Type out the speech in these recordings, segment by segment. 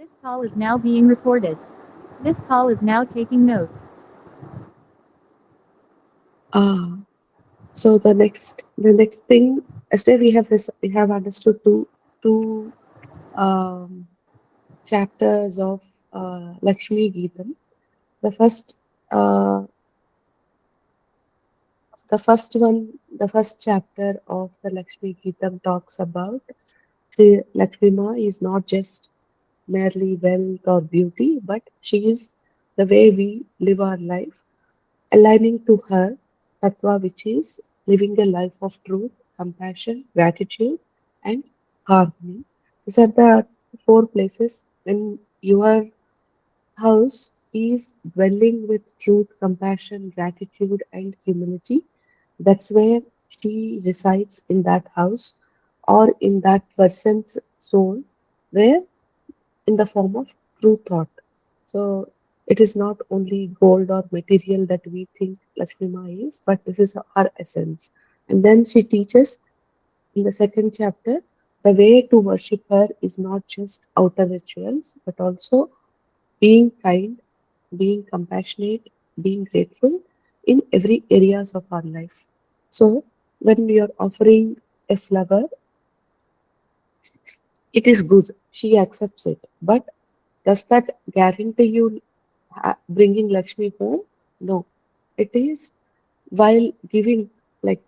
This call is now being recorded. This call is now taking notes. So the next thing, yesterday we have understood two chapters of Lakshmi Gītam. The first chapter of the Lakshmi Gītam talks about the Lakshmi Ma is not just merely wealth or beauty, but she is the way we live our life, aligning to her tattva, which is living a life of truth, compassion, gratitude, and harmony. These are the four places when your house is dwelling with truth, compassion, gratitude, and humility. That's where she resides in that house or in that person's soul, where in the form of true thought. So it is not only gold or material that we think Lakshmi Ma is, but this is her essence. And then she teaches in the second chapter the way to worship her is not just outer rituals, but also being kind, being compassionate, being grateful in every areas of our life. So when we are offering a flower, it is good. She accepts it. But does that guarantee you bringing Lakshmi home? No. It is while giving, like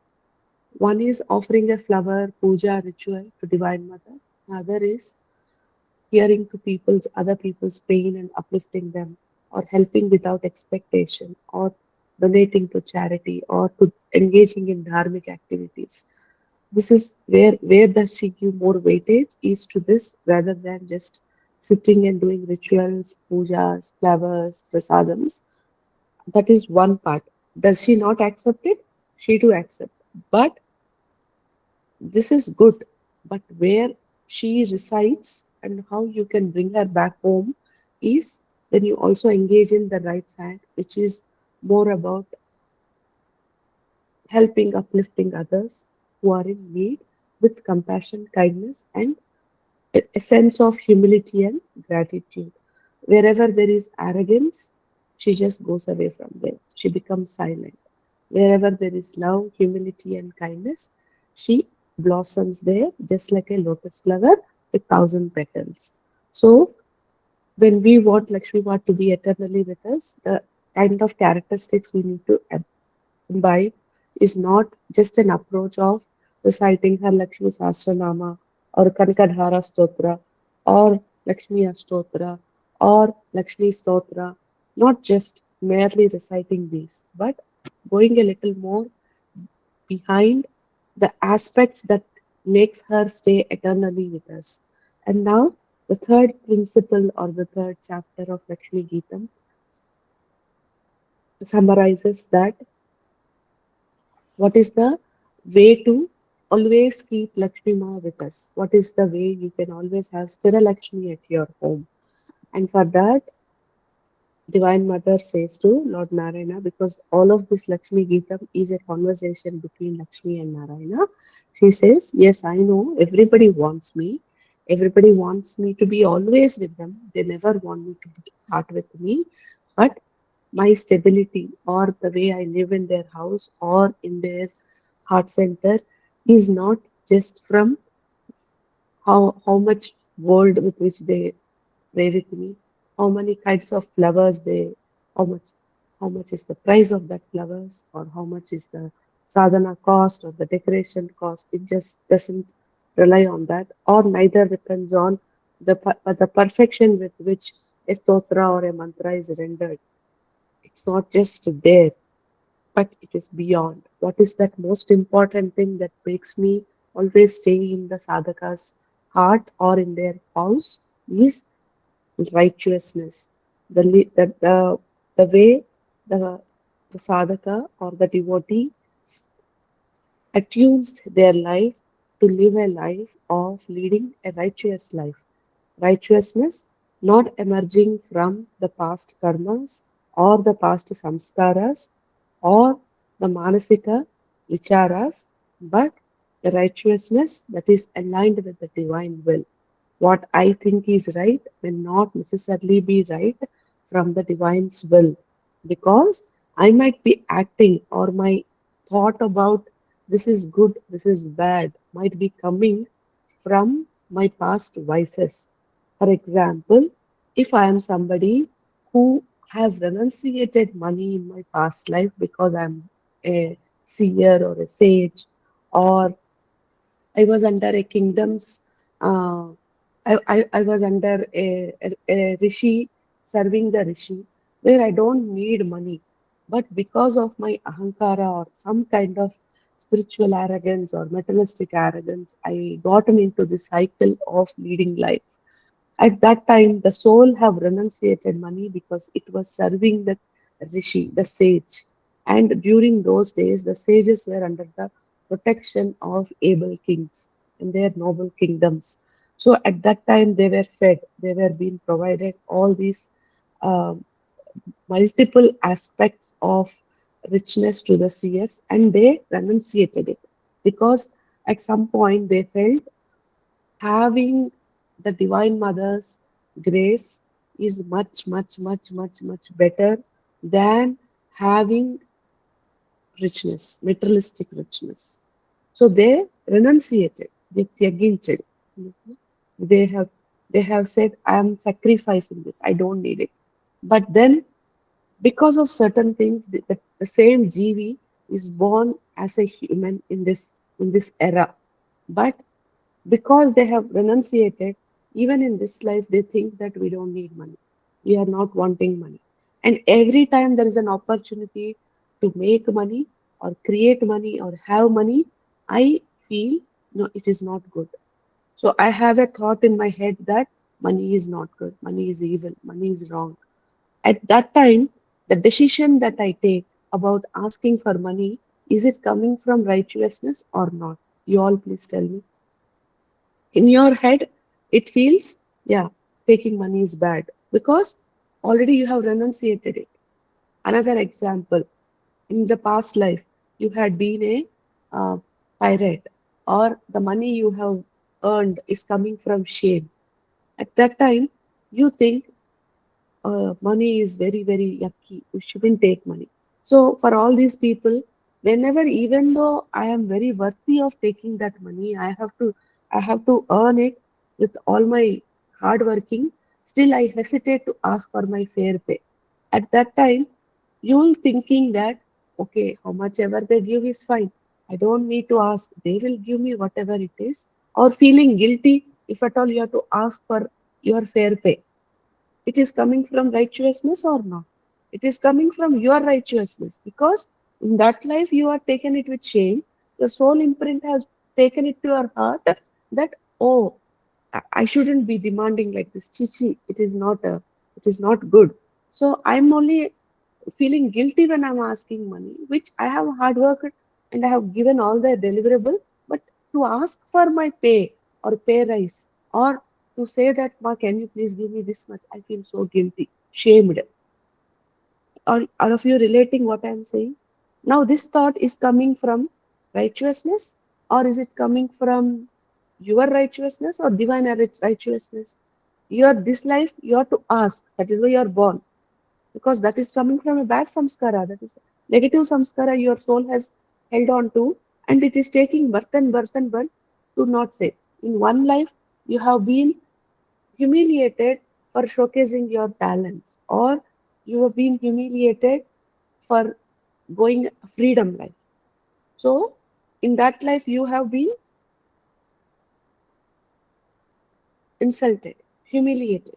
one is offering a flower puja ritual to Divine Mother, another is hearing to other people's pain and uplifting them, or helping without expectation, or donating to charity, or to engaging in dharmic activities. This is where does she give more weightage is to this rather than just sitting and doing rituals, pujas, flowers, prasadams. That is one part. Does she not accept it? She do accept. But this is good. But where she resides and how you can bring her back home is then you also engage in the right side, which is more about helping, uplifting others who are in need with compassion, kindness, and a sense of humility and gratitude. Wherever there is arrogance, she just goes away from there. She becomes silent. Wherever there is love, humility, and kindness, she blossoms there just like a lotus flower with thousand petals. So, when we want Lakshmi Ma to be eternally with us, the kind of characteristics we need to imbibe is not just an approach of reciting her Lakshmi Sahasranama or Kankadhara Stotra or Lakshmi Astotra or Lakshmi Stotra, not just merely reciting these, but going a little more behind the aspects that makes her stay eternally with us. And now the third principle or the third chapter of Lakshmi Gītam summarizes that what is the way to always keep Lakshmi Ma with us? What is the way you can always have Sthira Lakshmi at your home? And for that, Divine Mother says to Lord Nārāyaṇa, because all of this Lakshmi Gītam is a conversation between Lakshmi and Nārāyaṇa, she says, yes, I know everybody wants me. Everybody wants me to be always with them. They never want me to be apart with me. But my stability or the way I live in their house or in their heart center is not just from how much world with which they pray with me, how many kinds of flowers they, how much how much is the price of that flowers or how much is the sadhana cost or the decoration cost. It just doesn't rely on that, or neither depends on the perfection with which a stotra or a mantra is rendered. It's not just there, but it is beyond. What is that most important thing that makes me always stay in the sadhaka's heart or in their house is righteousness. The way the sadhaka or the devotee attunes their life to live a life of leading a righteous life. Righteousness not emerging from the past karmas or the past samskaras or the manasika vicharas, but the righteousness that is aligned with the divine will. What I think is right may not necessarily be right from the divine's will, because I might be acting, or my thought about this is good, this is bad might be coming from my past vices. For example, if I am somebody who has renunciated money in my past life because I'm a seer or a sage, or I was under a kingdom's, I was under a rishi, serving the rishi, where I don't need money. But because of my ahankara or some kind of spiritual arrogance or materialistic arrogance, I gotten into the cycle of leading life. At that time, the soul have renunciated money because it was serving the rishi, the sage. And during those days, the sages were under the protection of able kings in their noble kingdoms. So at that time, they were fed, they were being provided all these um, multiple aspects of richness to the seers, and they renunciated it because at some point they felt having the Divine Mother's grace is much, much, much, much, much better than having richness, materialistic richness. So they renunciated, they tyaginted. They have they have said, I am sacrificing this, I don't need it. But then because of certain things, the same GV is born as a human in this era. But because they have renunciated, even in this life, they think that we don't need money. We are not wanting money. And every time there is an opportunity to make money or create money or have money, I feel no, it is not good. So I have a thought in my head that money is not good, money is evil, money is wrong. At that time, the decision that I take about asking for money, is it coming from righteousness or not? You all please tell me. In your head, it feels, yeah, taking money is bad because already you have renunciated it. Another example, in the past life, you had been a pirate, or the money you have earned is coming from shame. At that time, you think money is very, very yucky. We shouldn't take money. So, for all these people, whenever, even though I am very worthy of taking that money, I have to earn it with all my hard working. Still, I hesitate to ask for my fair pay. At that time, you will thinking that okay, how much ever they give is fine. I don't need to ask. They will give me whatever it is, or feeling guilty if at all you have to ask for your fair pay. It is coming from righteousness or not? It is coming from your righteousness, because in that life you are taken it with shame. Your soul imprint has taken it to your heart that, oh, I shouldn't be demanding like this. Chichi, it is not good. So I'm only feeling guilty when I'm asking money, which I have hard worked and I have given all the deliverable. But to ask for my pay or pay rise, or to say that, Ma, can you please give me this much? I feel so guilty, shamed. Are of you relating what I'm saying? Now, this thought is coming from righteousness, or is it coming from your righteousness or divine righteousness? Your this life, you have to ask. That is why you are born, because that is coming from a bad samskara. That is negative samskara your soul has held on to, and it is taking birth and birth and birth to not say. In one life, you have been humiliated for showcasing your talents, or you have been humiliated for going freedom life. So, in that life, you have been insulted, humiliated.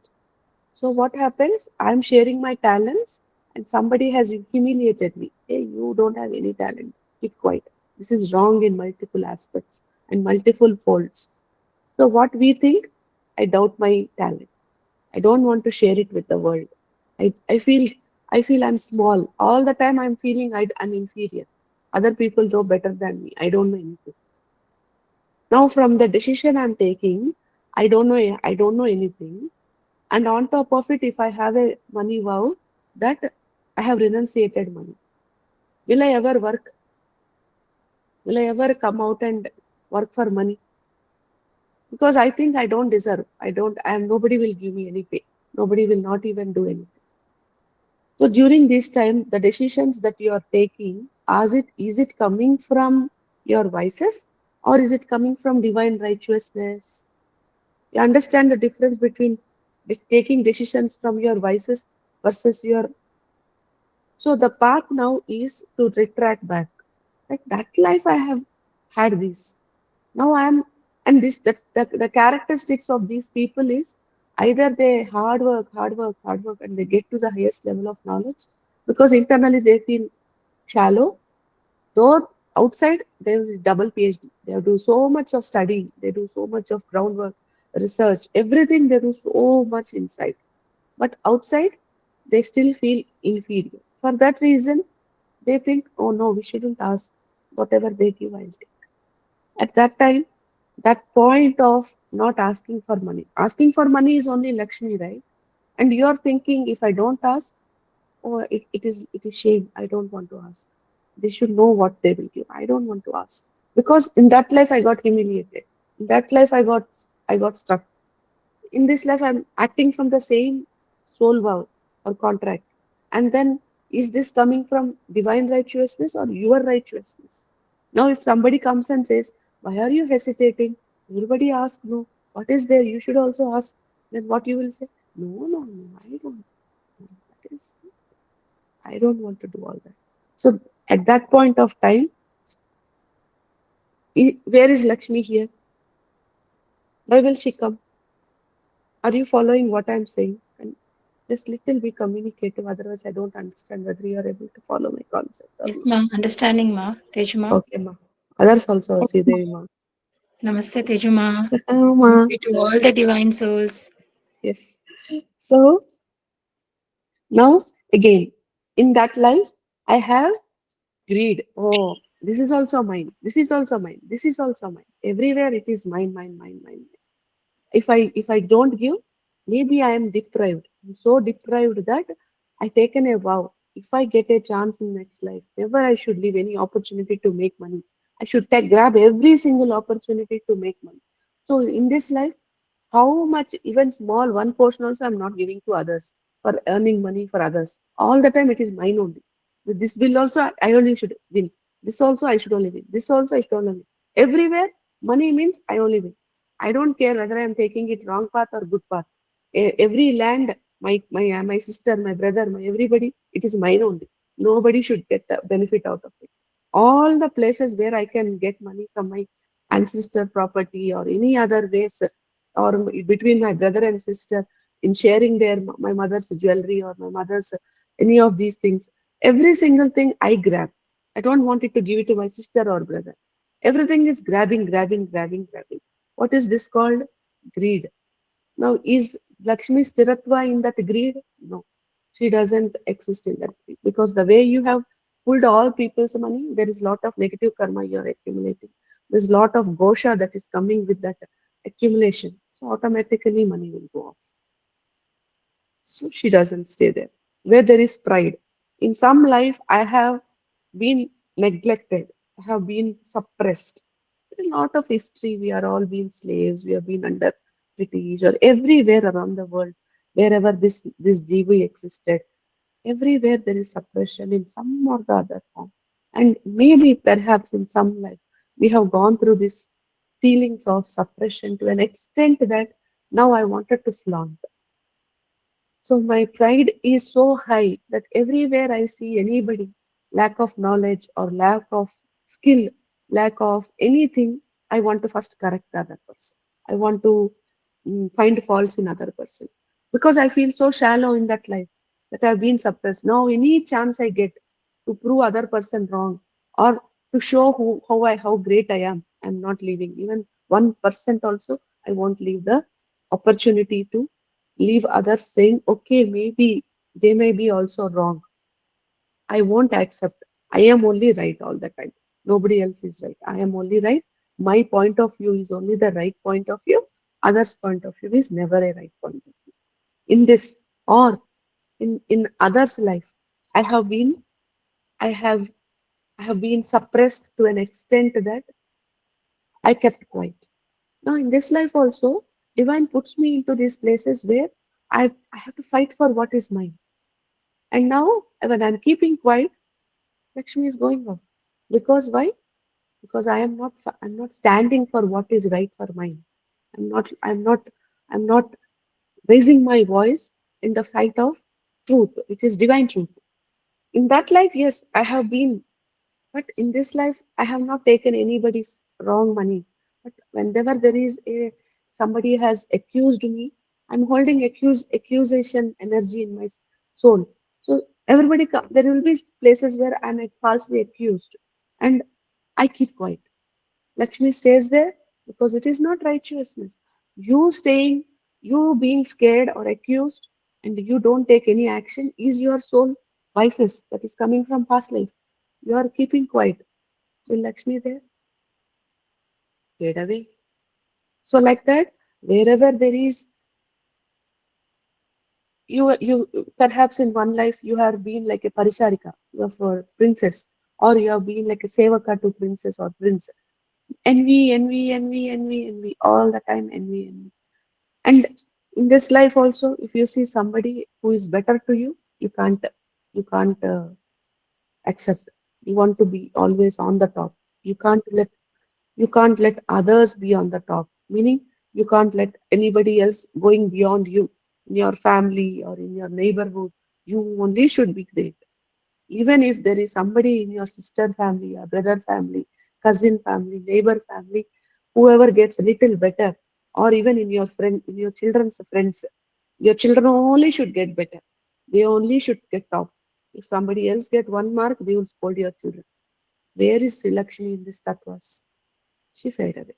So, what happens? I'm sharing my talents, and somebody has humiliated me. Hey, you don't have any talent. Keep quiet. This is wrong in multiple aspects and multiple folds. So, what we think, I doubt my talent. I don't want to share it with the world. I feel I'm small. All the time I'm feeling I'm inferior. Other people know better than me. I don't know anything. Now from the decision I'm taking, I don't know anything. And on top of it, if I have a money vow that I have renunciated money, will I ever work? Will I ever come out and work for money? because I think I don't deserve. Nobody will give me any pay. Nobody will not even do anything. So during this time, the decisions that you are taking, is it coming from your vices or is it coming from divine righteousness? You understand the difference between taking decisions from your vices versus your. So the path now is to retract back. Like that life I have had this. Now I am, and this the characteristics of these people is either they hard work, and they get to the highest level of knowledge because internally they feel shallow. Though outside there is double PhD. They do so much of studying, they do so much of groundwork, research, everything they do so much inside. But outside they still feel inferior. For that reason, they think, oh no, we shouldn't ask. Whatever they give, I'll take. At that time, that point of not asking for money. Asking for money is only Lakshmi, right? And you're thinking, if I don't ask, oh, it is shame. I don't want to ask. They should know what they will give. I don't want to ask. Because in that life I got humiliated. In that life I got stuck. In this life I'm acting from the same soul vow or contract. And then is this coming from divine righteousness or your righteousness? Now if somebody comes and says, why are you hesitating? Everybody asks, no, what is there? You should also ask. Then what you will say? No, no, no, I don't. That is, I don't want to do all that. So at that point of time, where is Lakshmi here? Why will she come? Are you following what I'm saying? And just little be communicative, otherwise I don't understand whether you are able to follow my concept or Yes, not. ma. Understanding, ma. Tejuma. Okay, ma. Others also see Devi ma. Namaste, Tejuma. Ma. Namaste to all the divine souls. Yes. So now again, in that life, I have greed. Oh, this is also mine. This is also mine. This is also mine. Everywhere it is mine, mine, mine, mine. If I don't give, maybe I am deprived. I'm so deprived that I taken a vow. If I get a chance in next life, never I should leave any opportunity to make money. I should grab every single opportunity to make money. So in this life, how much, even small one portion also I'm not giving to others for earning money for others. All the time it is mine only. With this bill also I only should win. This also I should only win. This also I should only win. Everywhere money means I only win. I don't care whether I am taking it wrong path or good path. Every land, my sister, my brother, my everybody, it is mine only. Nobody should get the benefit out of it. All the places where I can get money from my ancestor property or any other ways, or between my brother and sister in sharing my mother's jewelry or my mother's any of these things, every single thing I grab. I don't want it to give it to my sister or brother. Everything is grabbing, grabbing, grabbing, grabbing. What is this called? Greed. Now, is Lakshmi Stiratva in that greed? No, she doesn't exist in that greed, because the way you have pulled all people's money, there is a lot of negative karma you are accumulating. There's a lot of gosha that is coming with that accumulation. So automatically money will go off. So she doesn't stay there. Where there is pride. In some life, I have been neglected. I have been suppressed. A lot of history, we are all been slaves. We have been under British or everywhere around the world, wherever this jiva existed. Everywhere there is suppression in some or the other form. And maybe perhaps in some life, we have gone through this feelings of suppression to an extent that now I wanted to flaunt. So my pride is so high that everywhere I see anybody, lack of knowledge or lack of skill, lack of anything, I want to first correct the other person. I want to find faults in other person, because I feel so shallow in that life that I've been suppressed. Now any chance I get to prove other person wrong or to show how great I am, I'm not leaving. Even 1% also, I won't leave the opportunity to leave others saying, okay, maybe they may be also wrong. I won't accept. I am only right all the time. Nobody else is right. I am only right. My point of view is only the right point of view. Others' point of view is never a right point of view. In this or in others' life, I have been I have I have been suppressed to an extent that I kept quiet. Now in this life also, divine puts me into these places where I have to fight for what is mine. And now when I'm keeping quiet, Lakshmi is going off. Because why? Because I'm not standing for what is right for mine. I'm not raising my voice in the fight of truth, which is divine truth. In that life, yes, I have been, but in this life, I have not taken anybody's wrong money. But whenever there is a somebody has accused me, I'm holding accusation energy in my soul. So there will be places where I'm falsely accused, and I keep quiet. Lakshmi stays there because it is not righteousness. You staying, you being scared or accused, and you don't take any action is your soul vices that is coming from past life. You are keeping quiet. So Lakshmi there, fade away. So like that, wherever there is, you perhaps in one life you have been like a parisharika, you are for princess, or you have been like a sevaka to princess or prince. Envy, envy, envy, envy, envy, all the time envy, envy. And in this life also, if you see somebody who is better to you, you can't accept. You want to be always on the top. You can't let you can't let others be on the top. Meaning you can't let anybody else going beyond you in your family or in your neighborhood. You only should be great. Even if there is somebody in your sister family, or brother family, cousin family, neighbor family, whoever gets a little better, or even in your children's friends, your children only should get better. They only should get top. If somebody else get 1 mark, they will scold your children. Where is Śrī Lakṣmī in this tattvas? She fade away.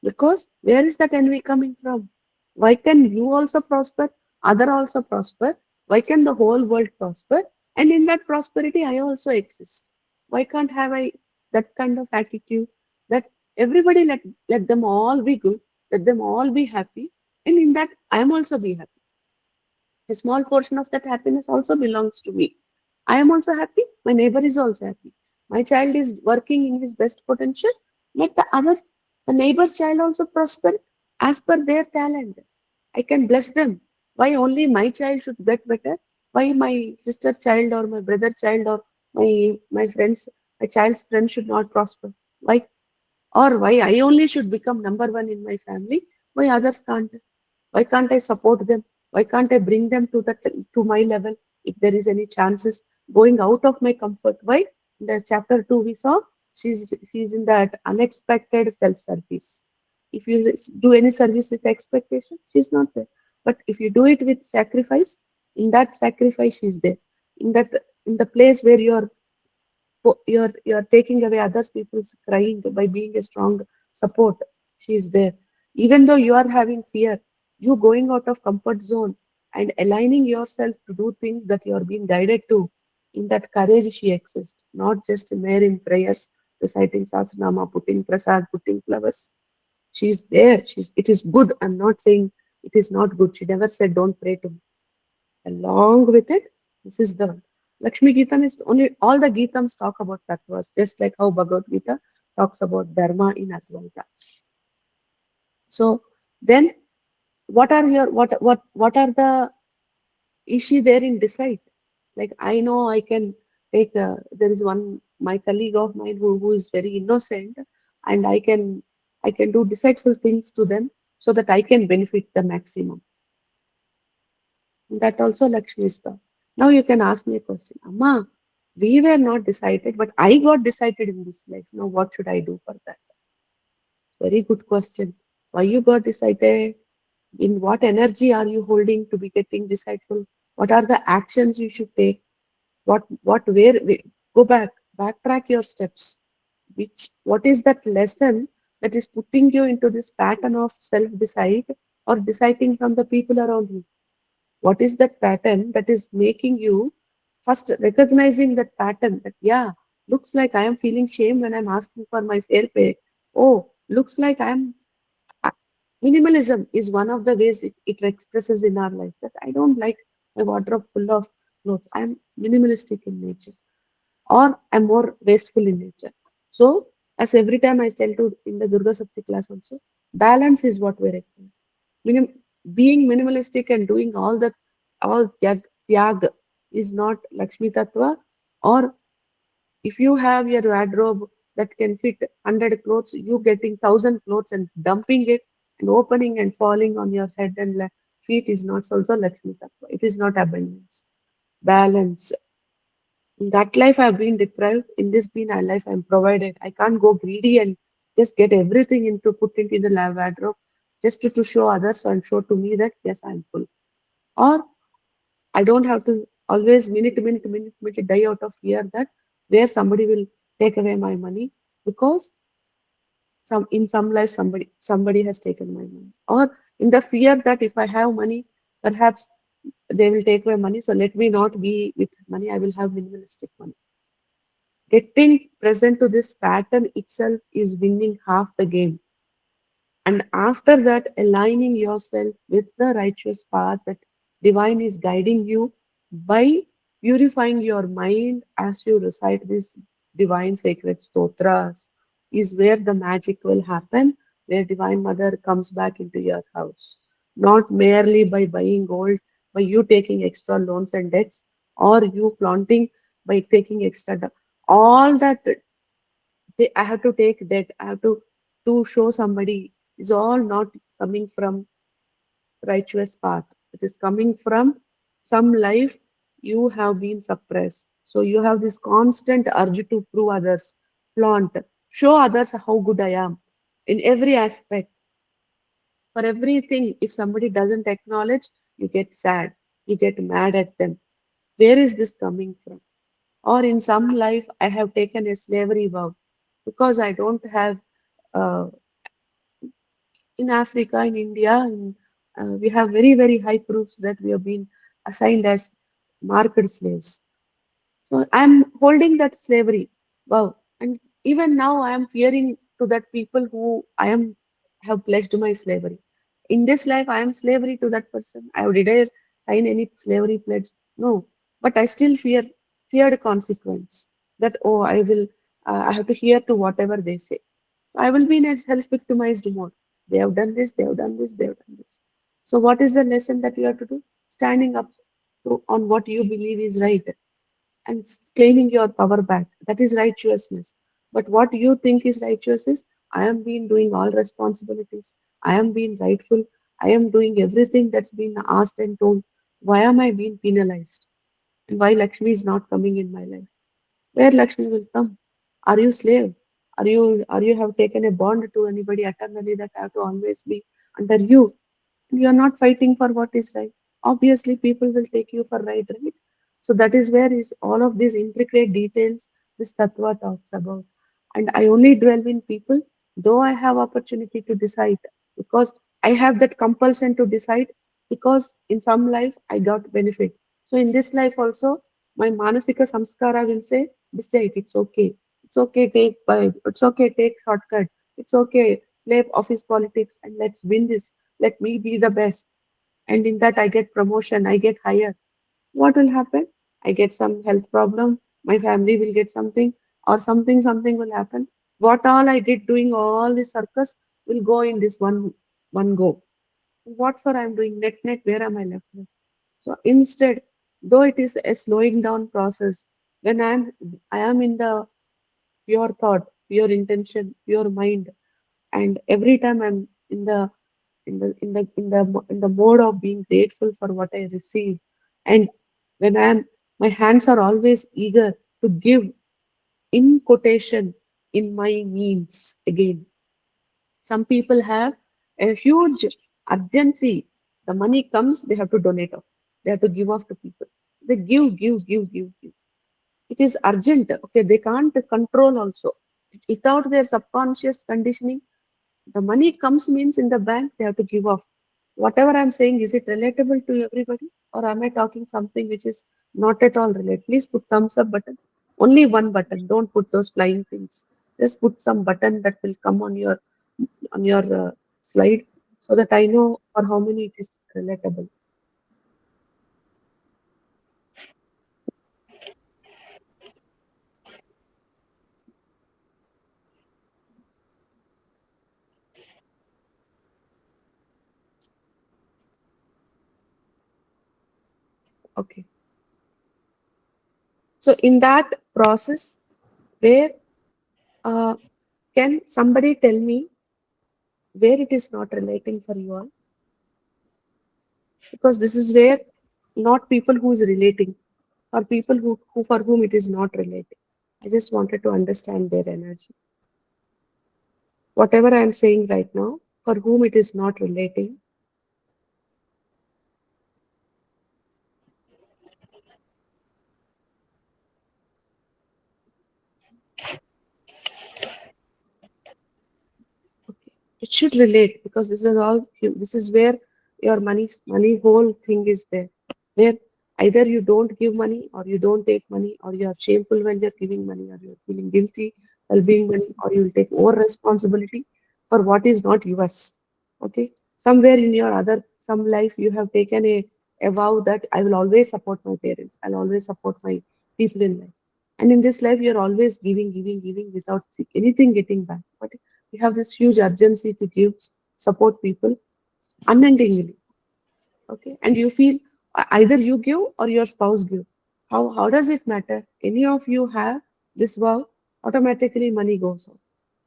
Because where is that envy coming from? Why can you also prosper? Other also prosper? Why can the whole world prosper? And in that prosperity, I also exist. Why can't have I that kind of attitude that everybody let them all be good, let them all be happy, and in that I am also be happy. A small portion of that happiness also belongs to me. I am also happy. My neighbor is also happy. My child is working in his best potential. Let the neighbor's child also prosper as per their talent. I can bless them. Why only my child should get better? Why my sister's child or my brother's child or my child's friend should not prosper? Why? Or why I only should become number one in my family? Why others can't? Why can't I support them? Why can't I bring them to my level if there is any chances going out of my comfort? Why? In the chapter 2 we saw she's in that unexpected self-service. If you do any service with expectation, she's not there. But if you do it with sacrifice, in that sacrifice she's there. In that in the place where you're taking away others people's crying by being a strong support, she is there. Even though you are having fear, you going out of comfort zone and aligning yourself to do things that you are being guided to, in that courage she exists, not just there in prayers, reciting sahasranama, putting prasad, putting flowers. She's there. It is good. I'm not saying it is not good. She never said don't pray to me. Along with it, this is the Lakshmi Gītam is only all the Gītams talk about tattvas, just like how Bhagavad Gita talks about dharma in Advaita. So then what are the issue there in decide? Like I know I can take there is one my colleague of mine who is very innocent, and I can do decideful things to them so that I can benefit the maximum. That also Lakshmi is the. Now you can ask me a question. Amma, we were not decided, but I got decided in this life. Now what should I do for that? Very good question. Why you got decided? In what energy are you holding to be getting decideful? What are the actions you should take? Go backtrack your steps. What is that lesson that is putting you into this pattern of self-decide or deciding from the people around you? What is that pattern that is making you first recognizing that pattern that, yeah, looks like I am feeling shame when I'm asking for my fair pay. Oh, looks like uh, minimalism is one of the ways it expresses in our life that I don't like my wardrobe full of clothes. I'm minimalistic in nature, or I'm more wasteful in nature. So, as every time I tell to in the Durga Sapti class also, Balance is what we require. Being minimalistic and doing all tyag is not Lakshmi Tattva. Or if you have your wardrobe that can fit 100 clothes, you getting 1,000 clothes and dumping it and opening and falling on your head and feet is not also Lakshmi Tattva. It is not abundance. Balance. In that life I've been deprived. In this being life I'm provided. I can't go greedy and just get everything into put into the wardrobe just to show others and show to me that yes, I'm full. Or I don't have to always minute die out of fear that where somebody will take away my money because some life somebody has taken my money. Or in the fear that if I have money, perhaps they will take away money. So let me not be with money. I will have minimalistic money. Getting present to this pattern itself is winning half the game. And after that, aligning yourself with the righteous path that divine is guiding you by purifying your mind as you recite these divine sacred stotras is where the magic will happen, where Divine Mother comes back into your house. Not merely by buying gold, by you taking extra loans and debts, or you flaunting by taking extra. All that I have to take that, I have to show somebody is all not coming from righteous path. It is coming from some life you have been suppressed. So you have this constant urge to prove others, flaunt, show others how good I am in every aspect. For everything, if somebody doesn't acknowledge, you get sad, you get mad at them. Where is this coming from? Or in some life, I have taken a slavery vow because I don't have uh, in Africa, in India, we have very, very high proofs that we have been assigned as market slaves. So I'm holding that slavery. Wow. And even now I am fearing to that people who I am have pledged my slavery. In this life, I am slavery to that person. Did I sign any slavery pledge? No. But I still feared consequence. That oh, I have to hear to whatever they say. I will be in a self-victimized mode. They have done this, they have done this, they have done this. So what is the lesson that you have to do? Standing up on what you believe is right and claiming your power back. That is righteousness. But what you think is righteous is I am being doing all responsibilities. I am being rightful. I am doing everything that's been asked and told. Why am I being penalized? And why Lakshmi is not coming in my life? Where Lakshmi will come? Are you slave? Are you have taken a bond to anybody eternally that I have to always be under you? You are not fighting for what is right. Obviously, people will take you for right? So that is where is all of these intricate details this tattva talks about. And I only dwell in people, though I have opportunity to decide because I have that compulsion to decide because in some life I got benefit. So in this life also, my manasika samskara will say, decide, it's okay. It's okay, take bribe. It's okay, take shortcut. It's okay, play office politics and let's win this. Let me be the best. And in that I get promotion, I get higher. What will happen? I get some health problem, my family will get something, or something will happen. What all I did doing all this circus will go in this one go. What for I'm doing net, where am I left with? So instead, though it is a slowing down process, when I am in the pure thought, pure intention, pure mind, and every time I'm in the mode of being grateful for what I receive. And when my hands are always eager to give in quotation in my means again. Some people have a huge urgency. The money comes, they have to donate off. They have to give off to people. They give. It is urgent. Okay, they can't control also. Without their subconscious conditioning, the money comes means in the bank, they have to give off. Whatever I'm saying, is it relatable to everybody? Or am I talking something which is not at all related? Please put thumbs up button. Only one button. Don't put those flying things. Just put some button that will come on your slide so that I know for how many it is relatable. Okay. So in that process, where can somebody tell me where it is not relating for you all? Because this is where not people who is relating, or people who for whom it is not relating. I just wanted to understand their energy. Whatever I am saying right now, for whom it is not relating. Okay. It should relate, because this is all, this is where your money whole thing is there. Where either you don't give money, or you don't take money, or you are shameful when you're giving money, or you're feeling guilty while giving money, or you will take more responsibility for what is not yours. Okay. Somewhere in your some life you have taken a vow that I will always support my parents, I'll always support my people in life. And in this life, you're always giving without anything getting back. But you have this huge urgency to give, support people unendingly. Okay. And you feel either you give or your spouse give. How does it matter? Any of you have this vow, automatically money goes on.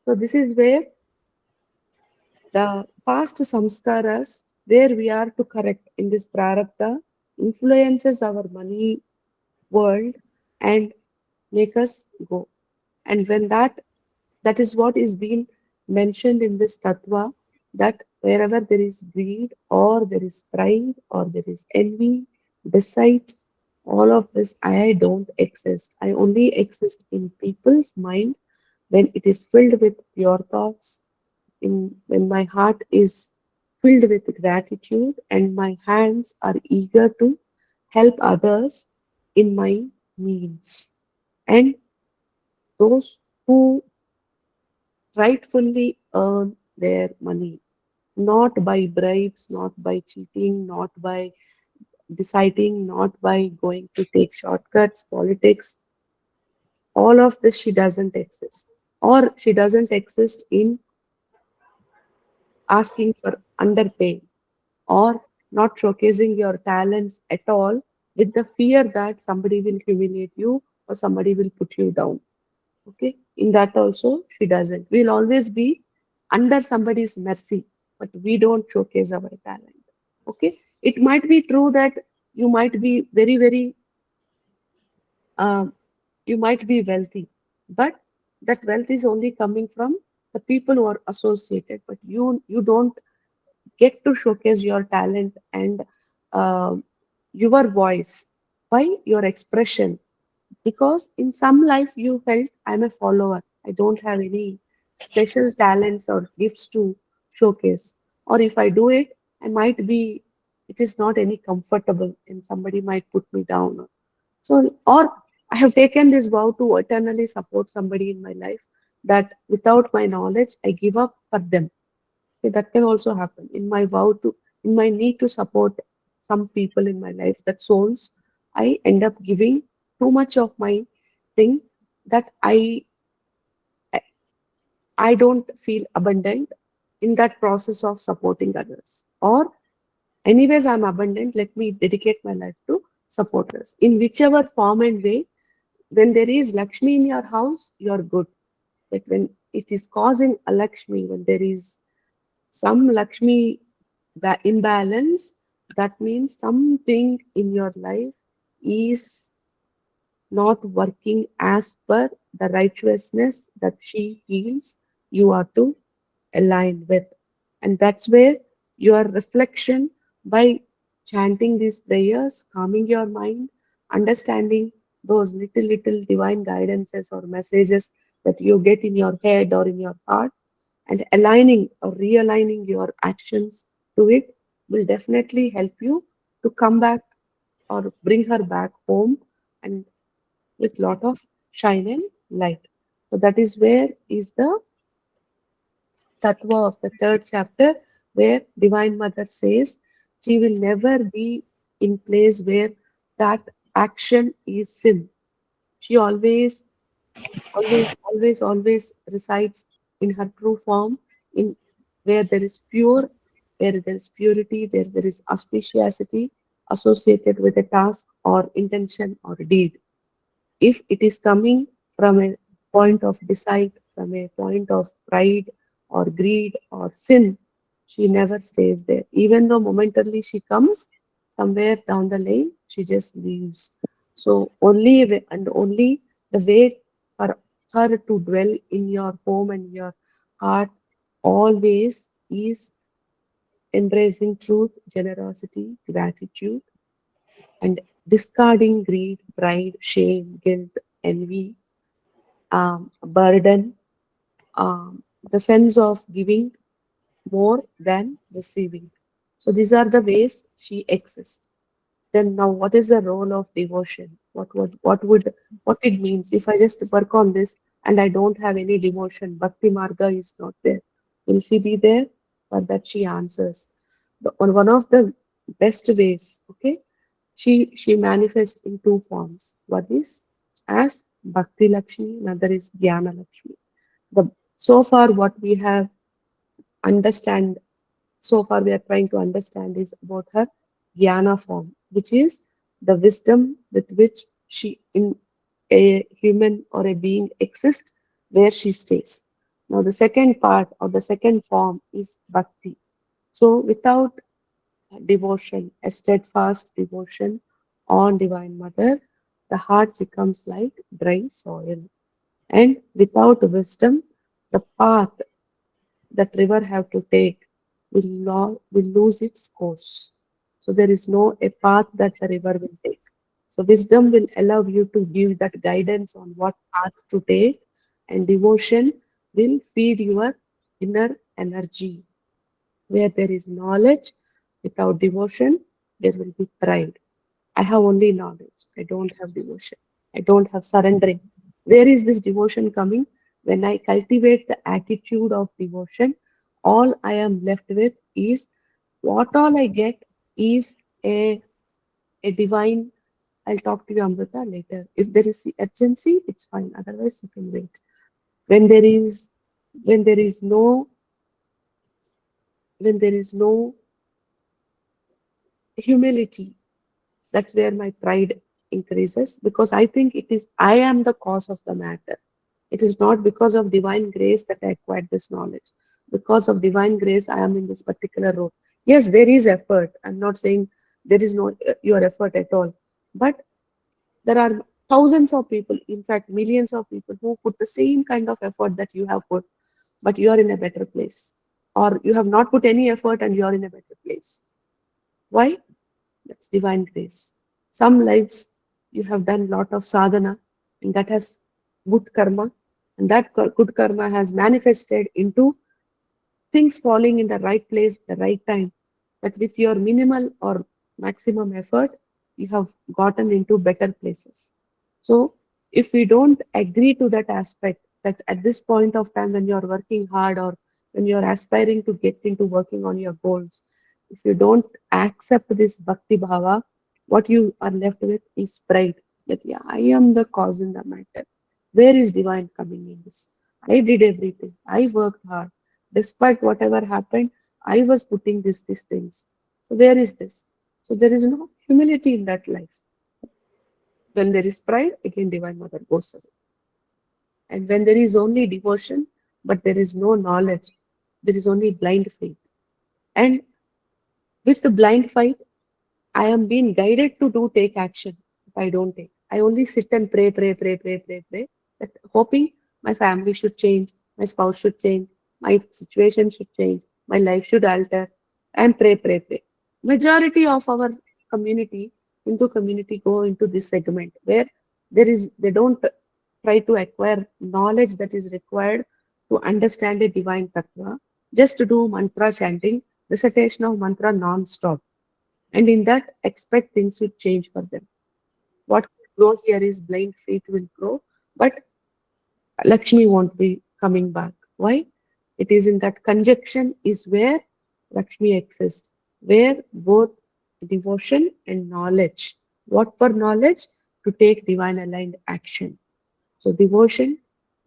So this is where the past samskaras, where we are to correct in this prarabdha, influences our money world and make us go. And when that is what is being mentioned in this tattva, that wherever there is greed, or there is pride, or there is envy, deceit, all of this, I don't exist. I only exist in people's mind when it is filled with pure thoughts, when my heart is filled with gratitude and my hands are eager to help others in my needs. And those who rightfully earn their money, not by bribes, not by cheating, not by deciding, not by going to take shortcuts, politics. All of this, she doesn't exist. Or she doesn't exist in asking for underpay, or not showcasing your talents at all with the fear that somebody will humiliate you or somebody will put you down. Okay, in that also she doesn't. We'll always be under somebody's mercy, but we don't showcase our talent. Okay, it might be true that you might be very um, you might be wealthy, but that wealth is only coming from the people who are associated, but you don't get to showcase your talent and um your voice by your expression, because in some life you felt I'm a follower, I don't have any special talents or gifts to showcase, or if I do it, I might be, it is not any comfortable and somebody might put me down. So, or I have taken this vow to eternally support somebody in my life, that without my knowledge I give up for them. Okay, that can also happen in my vow to, in my need to support some people in my life, that souls, I end up giving too much of my thing, that I don't feel abundant in that process of supporting others. Or anyways, I'm abundant, let me dedicate my life to support others. In whichever form and way, when there is Lakshmi in your house, you're good. But when it is causing a Lakshmi, when there is some Lakshmi imbalance, that means something in your life is not working as per the righteousness that she feels you are to align with. And that's where your reflection, by chanting these prayers, calming your mind, understanding those little divine guidances or messages that you get in your head or in your heart, and aligning or realigning your actions to it, will definitely help you to come back or bring her back home, and with lot of shine and light. So that is where is the tattva of the third chapter, where Divine Mother says she will never be in place where that action is sin. She always resides in her true form, in where there is pure, where there is purity, there is auspiciousity, associated with a task or intention or deed. If it is coming from a point of deceit, from a point of pride or greed or sin, she never stays there. Even though momentarily she comes, somewhere down the lane, she just leaves. So only the way for her to dwell in your home and your heart always is embracing truth, generosity, gratitude, and discarding greed, pride, shame, guilt, envy, burden, the sense of giving more than receiving. So these are the ways she exists. Then now, what is the role of devotion? What it means if I just work on this and I don't have any devotion? Bhakti marga is not there. Will she be there? For that she answers. On one of the best ways, okay, she manifests in two forms. One is as Bhakti Lakshmi, another is Jnana Lakshmi. So far what we have understand, so far we are trying to understand is about her Jnana form, which is the wisdom with which she in a human or a being exists where she stays. Now the second part or the second form is Bhakti. So without devotion, a steadfast devotion on Divine Mother, the heart becomes like dry soil. And without wisdom, the path that river have to take will lose its course. So there is no a path that the river will take. So wisdom will allow you to give that guidance on what path to take, and devotion will feed your inner energy. Where there is knowledge, without devotion, there will be pride. I have only knowledge. I don't have devotion. I don't have surrendering. Where is this devotion coming? When I cultivate the attitude of devotion, all I am left with is what all I get is a divine. I'll talk to you, Amrita, later. If there is urgency, it's fine. Otherwise, you can wait. When there is when there is no when there is no humility, that's where my pride increases, because I think I am the cause of the matter. It is not because of divine grace that I acquired this knowledge. Because of divine grace, I am in this particular role. Yes, there is effort. I'm not saying there is no your effort at all. But there are thousands of people, in fact, millions of people who put the same kind of effort that you have put, but you are in a better place. Or you have not put any effort and you are in a better place. Why? That's divine grace. Some lives you have done lot of sadhana, and that has good karma, and that good karma has manifested into things falling in the right place, the right time. That with your minimal or maximum effort, you have gotten into better places. So if we don't agree to that aspect, that at this point of time when you're working hard or when you're aspiring to get into working on your goals, if you don't accept this bhakti bhava, what you are left with is pride. That yeah, I am the cause in the matter. Where is divine coming in this? I did everything. I worked hard. Despite whatever happened, I was putting these things. So where is this? So there is no humility in that life. When there is pride, again Divine Mother goes away. And when there is only devotion, but there is no knowledge, there is only blind faith. And with the blind faith, I am being guided to take action. If I don't take, I only sit and pray, that hoping my family should change, my spouse should change, my situation should change, my life should alter, and pray. Majority of our community, Hindu community, go into this segment where they don't try to acquire knowledge that is required to understand a divine tattva, just to do mantra chanting, recitation of mantra non-stop, and in that expect things to change for them. What will grow here is blind faith will grow, but Lakshmi won't be coming back. Why? It is in that conjunction is where Lakshmi exists, where both devotion and knowledge. What for knowledge? To take divine aligned action. So devotion,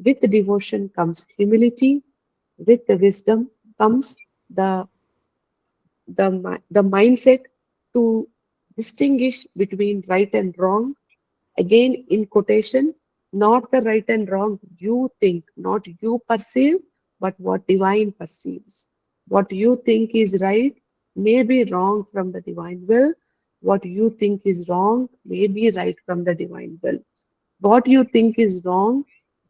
with devotion comes humility, with the wisdom comes the mindset to distinguish between right and wrong. Again, in quotation, not the right and wrong you think, not you perceive, but what divine perceives. What you think is right may be wrong from the divine will. What you think is wrong may be right from the divine will. What you think is wrong,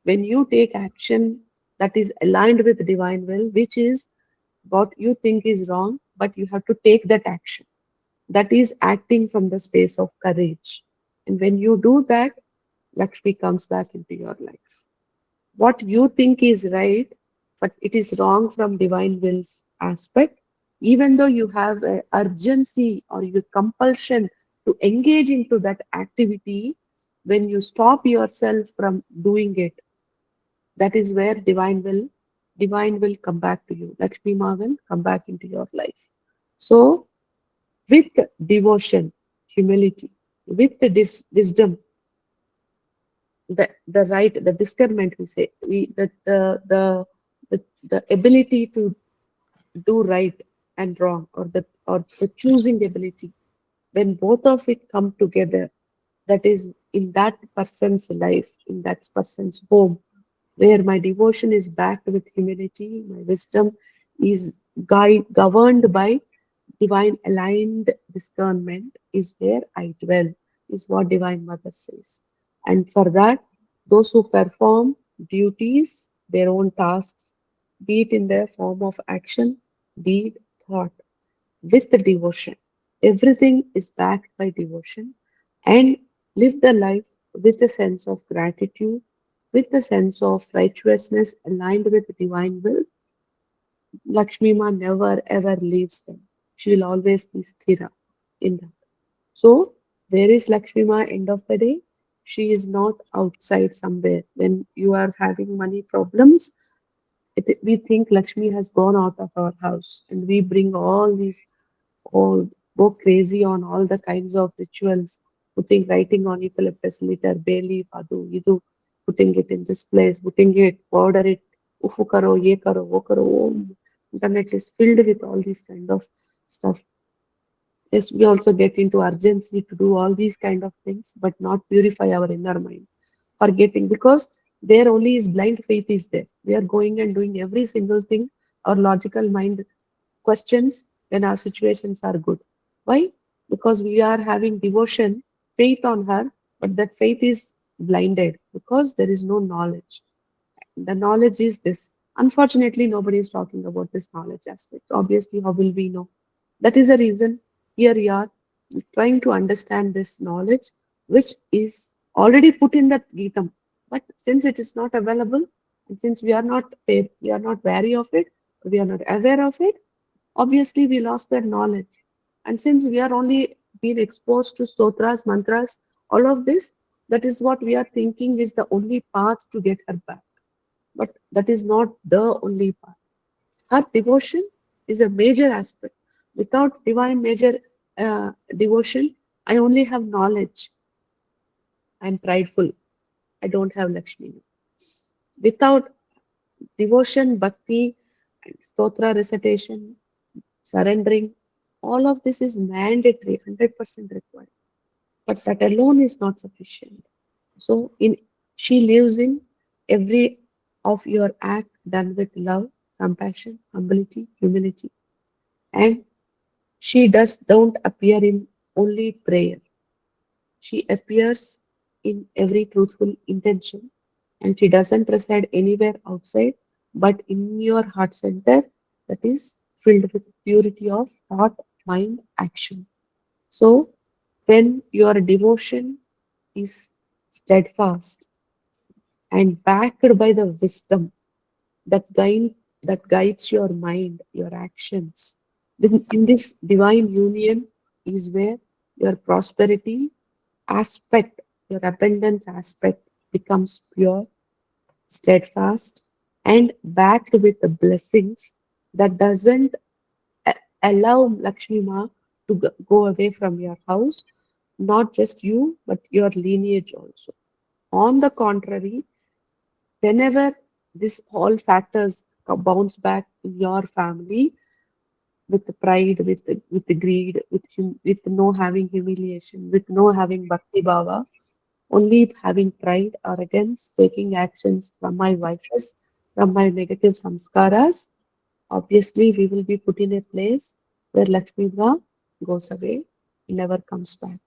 when you take action that is aligned with divine will, which is what you think is wrong, but you have to take that action. That is acting from the space of courage. And when you do that, Lakshmi comes back into your life. What you think is right, but it is wrong from divine will's aspect, even though you have a urgency or your compulsion to engage into that activity, when you stop yourself from doing it, that is where divine will come back to you. Lakshmi Ma will come back into your life. So with devotion, humility, with the wisdom, the right, the discernment, we say, the ability to do right and wrong, or the choosing ability, when both of it come together, that is in that person's life, in that person's home, where my devotion is backed with humility, my wisdom is governed by divine aligned discernment, is where I dwell, is what Divine Mother says. And for that, those who perform duties, their own tasks, be it in the form of action, deed, thought, with the devotion, everything is backed by devotion, and live the life with a sense of gratitude, with the sense of righteousness aligned with the divine will. Lakshmi Ma never ever leaves them. She will always be sthira in that. So, where is Lakshmi Ma end of the day? She is not outside somewhere. When you are having money problems, we think Lakshmi has gone out of our house, and we bring all these, all go crazy on all the kinds of rituals, writing on eucalyptus litter, bay leaf, adu, idu, putting it in this place, putting it, order it, ufu karo, ye karo, wo karo. Internet is filled with all these kind of stuff. Yes, we also get into urgency to do all these kind of things, but not purify our inner mind. Forgetting, because there only is blind faith is there. We are going and doing every single thing our logical mind questions when our situations are good. Why? Because we are having devotion, faith on her, but that faith is blinded because there is no knowledge. The knowledge is this. Unfortunately, nobody is talking about this knowledge aspect. Obviously, how will we know? That is the reason here we are trying to understand this knowledge, which is already put in that Gītam. But since it is not available, and since we are not wary of it, we are not aware of it, obviously we lost that knowledge. And since we are only being exposed to stotras, mantras, all of this, that is what we are thinking is the only path to get her back. But that is not the only path. Her devotion is a major aspect. Without divine major devotion, I only have knowledge. I'm prideful. I don't have Lakshmi. Without devotion, bhakti, and stotra recitation, surrendering, all of this is mandatory, 100% required. But that alone is not sufficient. So she lives in every of your act done with love, compassion, humility, humility. And she don't appear in only prayer. She appears in every truthful intention, and she doesn't reside anywhere outside, but in your heart center that is filled with purity of thought, mind, action. So when your devotion is steadfast and backed by the wisdom that guides your mind, your actions, then in this divine union is where your prosperity aspect, your abundance aspect becomes pure, steadfast, and backed with the blessings that doesn't allow Lakshmi Ma to go away from your house, not just you, but your lineage also. On the contrary, whenever this all factors bounce back in your family, with pride, with greed, with no having humiliation, with no having bhakti bhava, only having pride, arrogance, taking actions from my vices, from my negative samskaras, obviously we will be put in a place where Lakshmi Ma goes away, never comes back.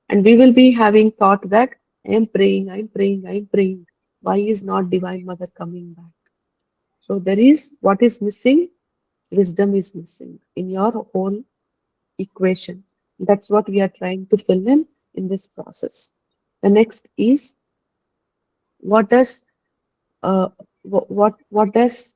And we will be having thought that I am praying, I am praying, I am praying. Why is not Divine Mother coming back? So there is what is missing, wisdom is missing in your whole equation. That's what we are trying to fill in this process. The next is what does what does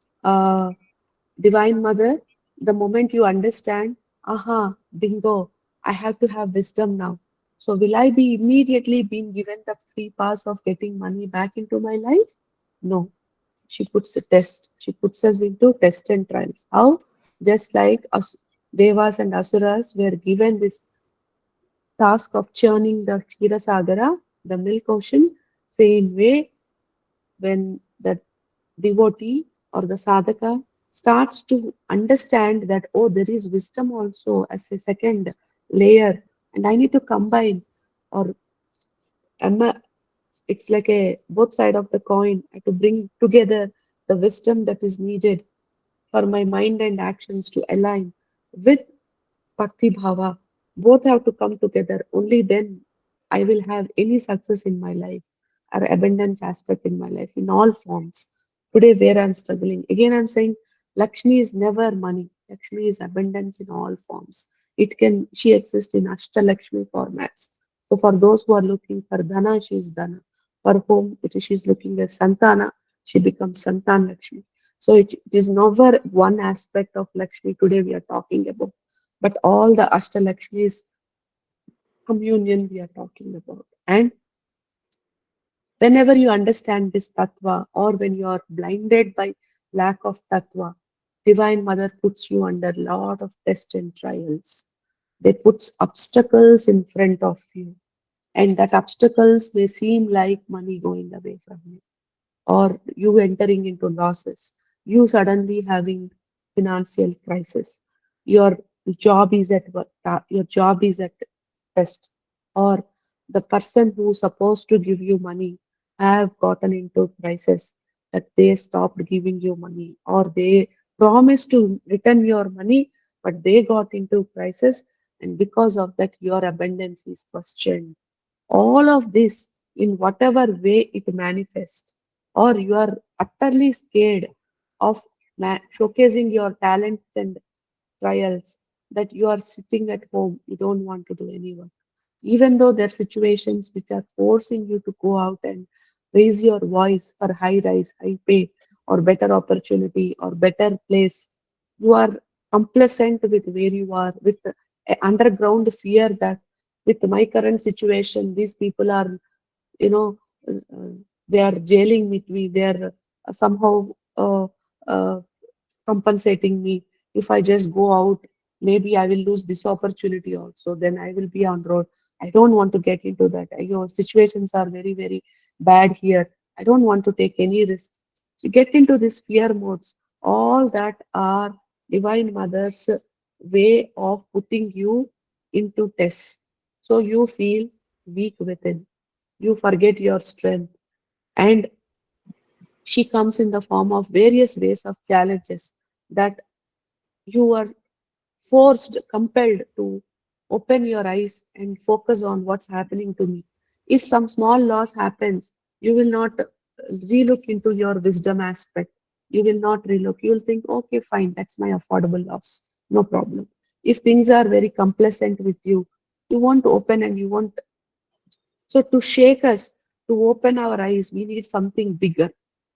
Divine Mother, the moment you understand, aha, bingo, I have to have wisdom now. So will I be immediately being given the free pass of getting money back into my life? No. She puts a test. She puts us into test and trials. How? Just like us, Devas and Asuras were given this task of churning the Kshira Sagara, the milk ocean, same way when the devotee or the sadhaka starts to understand that, oh, there is wisdom also as a second layer, and I need to combine, or it's like a both side of the coin. I have to bring together the wisdom that is needed for my mind and actions to align with Bhakti Bhava. Both have to come together. Only then I will have any success in my life or abundance aspect in my life in all forms. Today, where I'm struggling, again, I'm saying Lakshmi is never money. Lakshmi is abundance in all forms. She exists in Ashta Lakshmi formats. So, for those who are looking for Dhana, she is Dhana. For whom she is looking at Santana, she becomes Santan Lakshmi. So, it is never one aspect of Lakshmi today we are talking about, but all the Ashtalakshmis communion we are talking about. And whenever you understand this tattva, or when you are blinded by lack of tattva, Divine Mother puts you under lot of tests and trials. They put obstacles in front of you, and that obstacles may seem like money going away from you, or you entering into losses, you suddenly having financial crisis, your job is at work, your job is at test, or the person who's supposed to give you money have gotten into crisis, that they stopped giving you money, or they promised to return your money but they got into crisis, and because of that your abundance is questioned. All of this, in whatever way it manifests, or you are utterly scared of showcasing your talents and trials, that you are sitting at home, you don't want to do any work. Even though there are situations which are forcing you to go out and raise your voice for high rise, high pay, or better opportunity, or better place, you are complacent with where you are, with the underground fear that with my current situation, these people are, you know, they are jailing me, they are somehow uh, compensating me. If I just go out, maybe I will lose this opportunity also. Then I will be on road. I don't want to get into that. Situations are very, very bad here. I don't want to take any risk. So get into this fear modes. All that are Divine Mother's way of putting you into tests. So you feel weak within. You forget your strength. And she comes in the form of various ways of challenges that you are forced, compelled to open your eyes and focus on what's happening to me. If some small loss happens, you will not relook into your wisdom aspect. You will not relook. You will think, okay, fine, that's my affordable loss. No problem. If things are very complacent with you, you want to open and you want. So to shake us, to open our eyes, we need something bigger.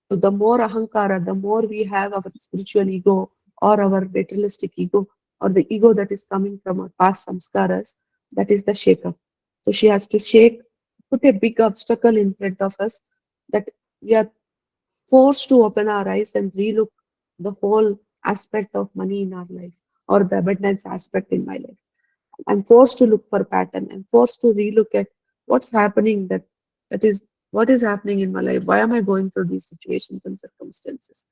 So the more ahankara, the more we have our spiritual ego or our materialistic ego, or the ego that is coming from our past samskaras, that is the shaker. So she has to shake, put a big obstacle in front of us, that we are forced to open our eyes and relook the whole aspect of money in our life, or the abundance aspect in my life. I'm forced to look for pattern. I'm forced to relook at what's happening, that is what is happening in my life. Why am I going through these situations and circumstances?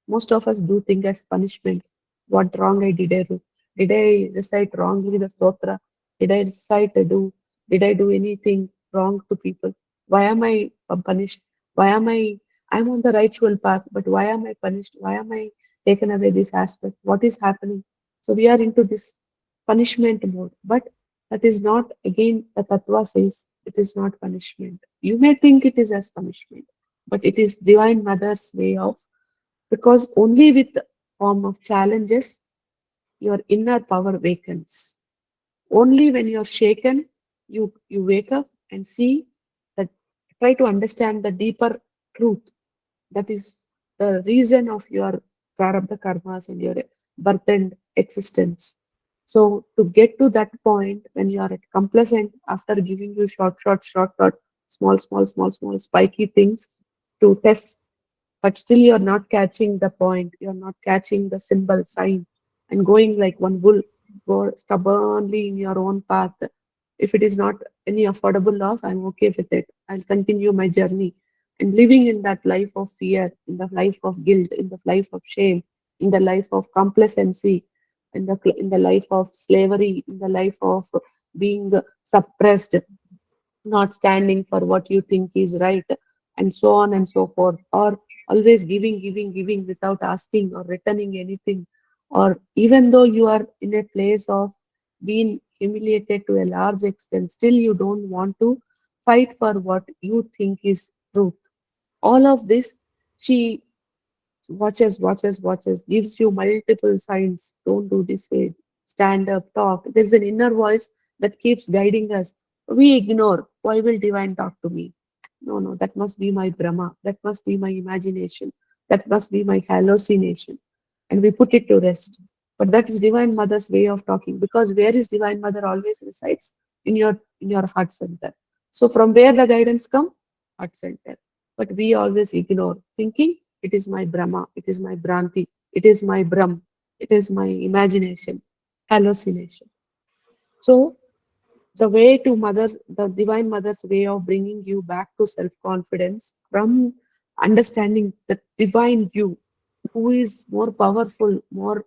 Most of us do think as punishment. What wrong I did, I do. Did I recite wrongly the stotra? Did I did I do anything wrong to people? Why am I punished? Why am I'm on the rightful path, but why am I punished? Why am I taken away this aspect? What is happening? So we are into this punishment mode, but that is not, again, the tattva says it is not punishment. You may think it is as punishment, but it is Divine Mother's way of, because only with the form of challenges your inner power wakens. Only when you're shaken, you wake up and see that, try to understand the deeper truth. That is the reason of your prarabdha karmas and your birth and existence. So to get to that point when you are at complacent, after giving you short, small, spiky things to test, but still you're not catching the point, you're not catching the symbol sign, and going like one bull, go stubbornly in your own path. If it is not any affordable loss, I'm okay with it. I'll continue my journey. And living in that life of fear, in the life of guilt, in the life of shame, in the life of complacency, in the life of slavery, in the life of being suppressed, not standing for what you think is right, and so on and so forth, or always giving without asking or returning anything, or even though you are in a place of being humiliated to a large extent, still you don't want to fight for what you think is truth. All of this, she watches, gives you multiple signs. Don't do this way. Stand up, talk. There's an inner voice that keeps guiding us. We ignore. Why will divine talk to me? No, that must be my Brahma. That must be my imagination. That must be my hallucination. And we put it to rest. But that is Divine Mother's way of talking. Because where is Divine Mother always resides? In your heart center. So from where the guidance come? Heart center. But we always ignore, thinking it is my Brahma, it is my Bhranti, it is my Brahm, it is my imagination, hallucination. So the Divine Mother's way of bringing you back to self-confidence from understanding the divine you, who is more powerful, more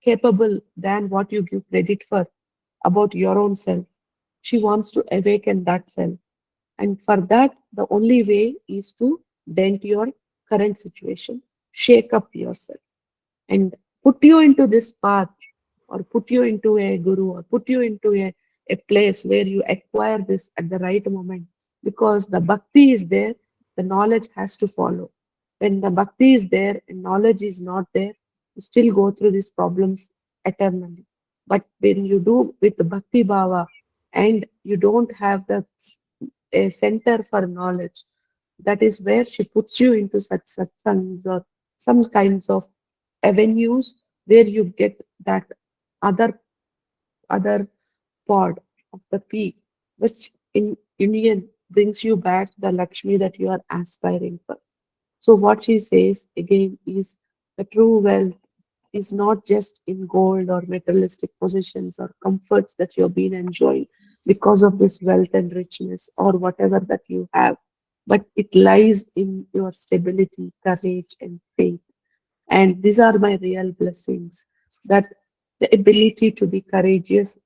capable than what you give credit for about your own self. She wants to awaken that self. And for that, the only way is to dent your current situation, shake up yourself, and put you into this path, or put you into a guru, or put you into a place where you acquire this at the right moment. Because the bhakti is there, the knowledge has to follow. When the bhakti is there and knowledge is not there, you still go through these problems eternally. But when you do with the bhakti bhava, and you don't have a center for knowledge, that is where she puts you into such satsangs or some kinds of avenues where you get that other pod of the peak, which in union brings you back the Lakshmi that you are aspiring for. So what she says again is, the true wealth is not just in gold or materialistic possessions or comforts that you've been enjoying because of this wealth and richness or whatever that you have, but it lies in your stability, courage, and faith. And these are my real blessings, that the ability to be courageous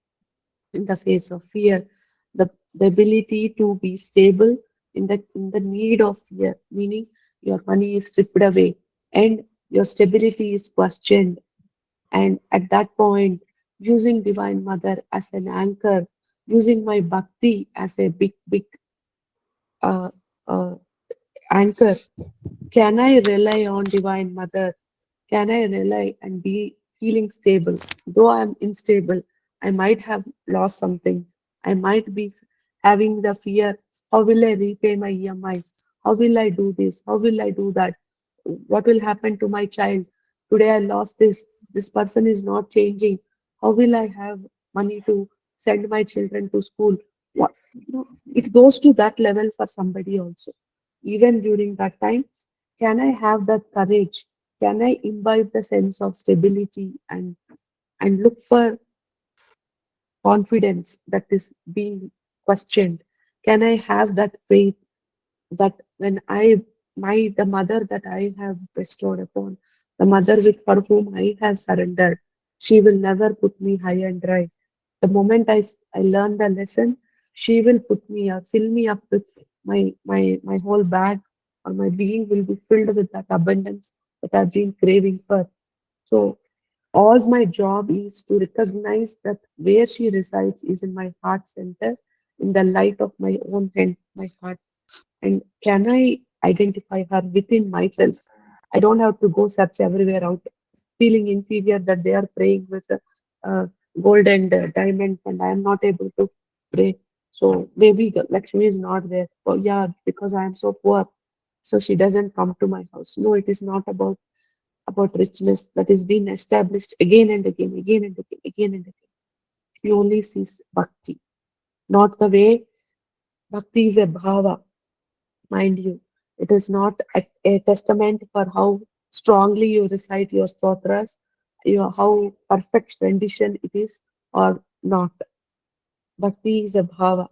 in the face of fear, the ability to be stable in the need of fear, meaning your money is stripped away and your stability is questioned. And at that point, using Divine Mother as an anchor, using my bhakti as a big uh, uh, anchor, can I rely on Divine Mother? Can I rely and be feeling stable? Though I'm unstable, I might have lost something. I might be having the fear, how will I repay my EMIs? How will I do this? How will I do that? What will happen to my child? Today I lost this. This person is not changing. How will I have money to send my children to school? What, it goes to that level for somebody also. Even during that time, can I have that courage? Can I imbibe the sense of stability and look for confidence that is being questioned? Can I have that faith that when the mother that I have bestowed upon, the mother with for whom I have surrendered, She will never put me high and dry. The moment I learn the lesson, she will put me up, fill me up with my whole bag, or my being will be filled with that abundance that I've been craving for. So all my job is to recognize that where she resides is in my heart center, in the light of my own hand, my heart. And can I identify her within myself? I don't have to go search everywhere out, feeling inferior that they are praying with gold and diamond, and I am not able to pray. So maybe Lakshmi is not there. Oh yeah, because I am so poor, so she doesn't come to my house. No, it is not about richness that is being established again and again, again and again, again and again. She only sees bhakti, not the way. Bhakti is a bhava, mind you. It is not a testament for how strongly you recite your stotras, how perfect rendition it is or not. Bhakti is a bhava.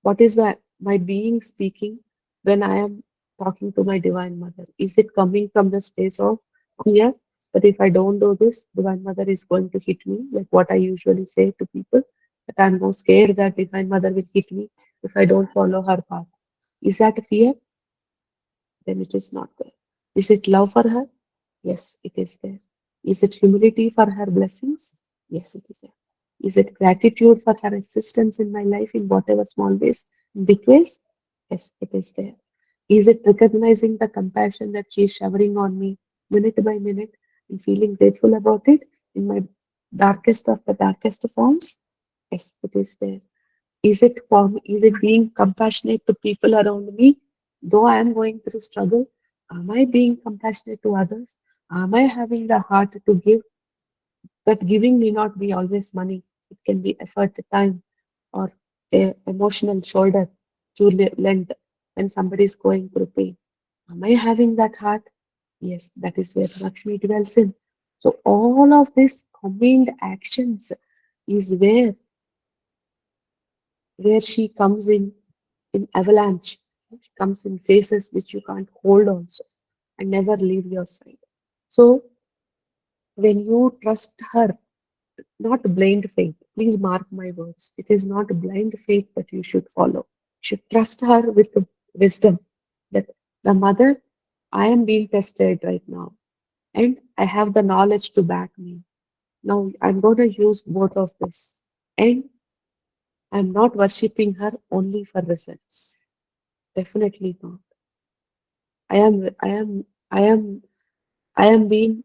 What is my being speaking when I am talking to my Divine Mother? Is it coming from the space of fear that if I don't do this, Divine Mother is going to hit me, like what I usually say to people, that I'm more scared that Divine Mother will hit me if I don't follow her path? Is that fear? Then it is not there. Is it love for her? Yes, it is there. Is it humility for her blessings? Yes, it is there. Is it gratitude for her existence in my life in whatever small ways, big ways? Yes, it is there. Is it recognizing the compassion that she is showering on me minute by minute and feeling grateful about it in my darkest of the darkest forms? Yes, it is there. Is it being compassionate to people around me? Though I am going through struggle, am I being compassionate to others? Am I having the heart to give? But giving need not be always money. It can be effort, time, or a emotional shoulder to lend when somebody is going through pain. Am I having that heart? Yes, that is where Lakshmi dwells in. So all of these combined actions is where she comes in avalanche. She comes in phases which you can't hold also and never leave your side. So when you trust her, not blind faith, please mark my words. It is not blind faith that you should follow. You should trust her with the wisdom that the mother, I am being tested right now, and I have the knowledge to back me. Now I'm going to use both of this, and I'm not worshipping her only for results. Definitely not. I am, I am, I am, I am being,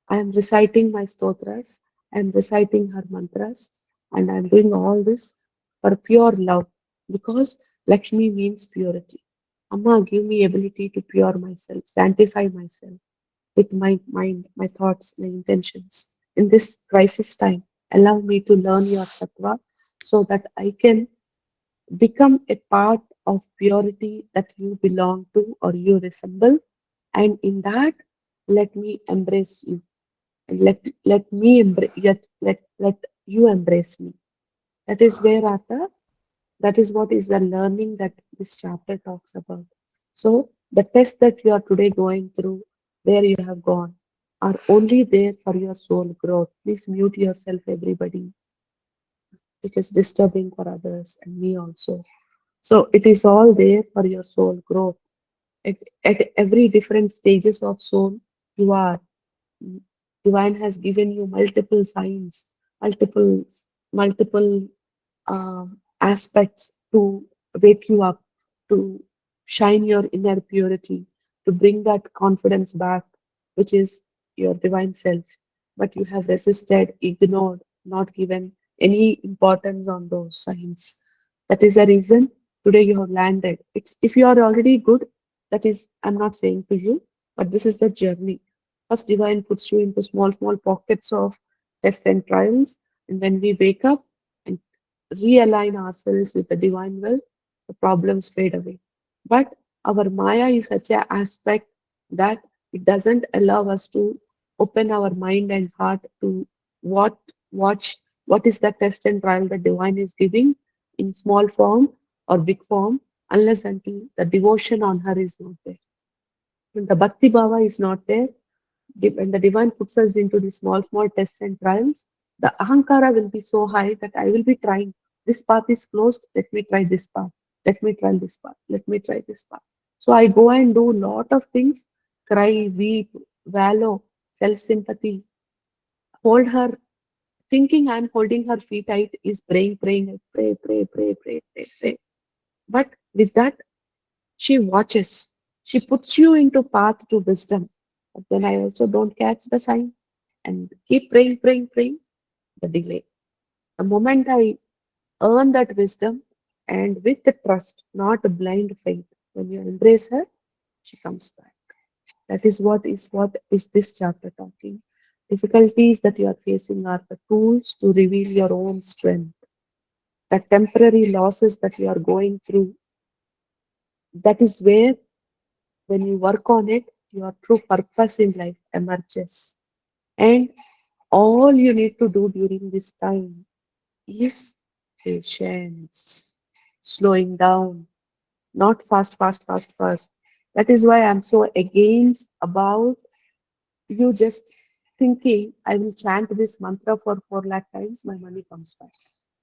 I am reciting my stotras, I am reciting her mantras, and I am doing all this for pure love because Lakshmi means purity. Amma, give me ability to pure myself, sanctify myself with my mind, my thoughts, my intentions. In this crisis time, allow me to learn your tattva so that I can become a part of purity that you belong to or you resemble, and in that let me embrace you, and let me embrace, let you embrace me. That is where Artha, that is what is the learning that this chapter talks about. So the test that you are today going through, where you have gone, are only there for your soul growth. Please mute yourself, everybody, which is disturbing for others and me also. So it is all there for your soul growth. At every different stages of soul, you are. Divine has given you multiple signs, multiple, multiple aspects to wake you up, to shine your inner purity, to bring that confidence back, which is your divine self. But you have resisted, ignored, not given any importance on those signs. That is the reason today you have landed. It's, if you are already good, that is, I'm not saying to you, but this is the journey. First, divine puts you into small, small pockets of tests and trials. And when we wake up and realign ourselves with the divine will, the problems fade away. But our Maya is such an aspect that it doesn't allow us to open our mind and heart to what watch what is the test and trial the divine is giving in small form or big form, unless until the devotion on her is not there. When the Bhakti Bhava is not there, When the divine puts us into the small, small tests and trials, the ahankara will be so high that I will be trying. This path is closed. Let me try this path. Let me try this path. Let me try this path. So I go and do a lot of things, cry, weep, wallow, self-sympathy, hold her, thinking I'm holding her feet tight is praying, I pray. But with that, she watches. She puts you into path to wisdom. But then I also don't catch the sign and keep praying, the delay. The moment I earn that wisdom and with the trust, not a blind faith, when you embrace her, she comes back. That is what is this chapter talking. Difficulties that you are facing are the tools to reveal your own strength. The temporary losses that you are going through, that is where, when you work on it, your true purpose in life emerges. And all you need to do during this time is patience, slowing down, not fast. That is why I'm so against about you just thinking, I will chant this mantra for 4 lakh times, my money comes back.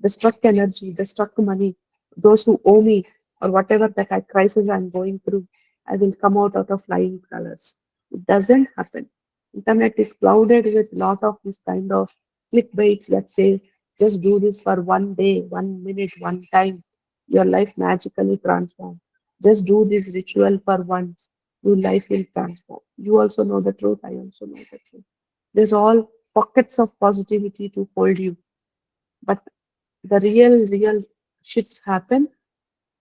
The struck energy, the struck money, those who owe me, or whatever that crisis I'm going through, I will come out of flying colors. It doesn't happen. Internet is clouded with lot of this kind of clickbaits that say, just do this for 1 day, 1 minute, 1 time, your life magically transforms. Just do this ritual for once, your life will transform. You also know the truth, I also know the truth. There's all pockets of positivity to hold you. But the real shifts happen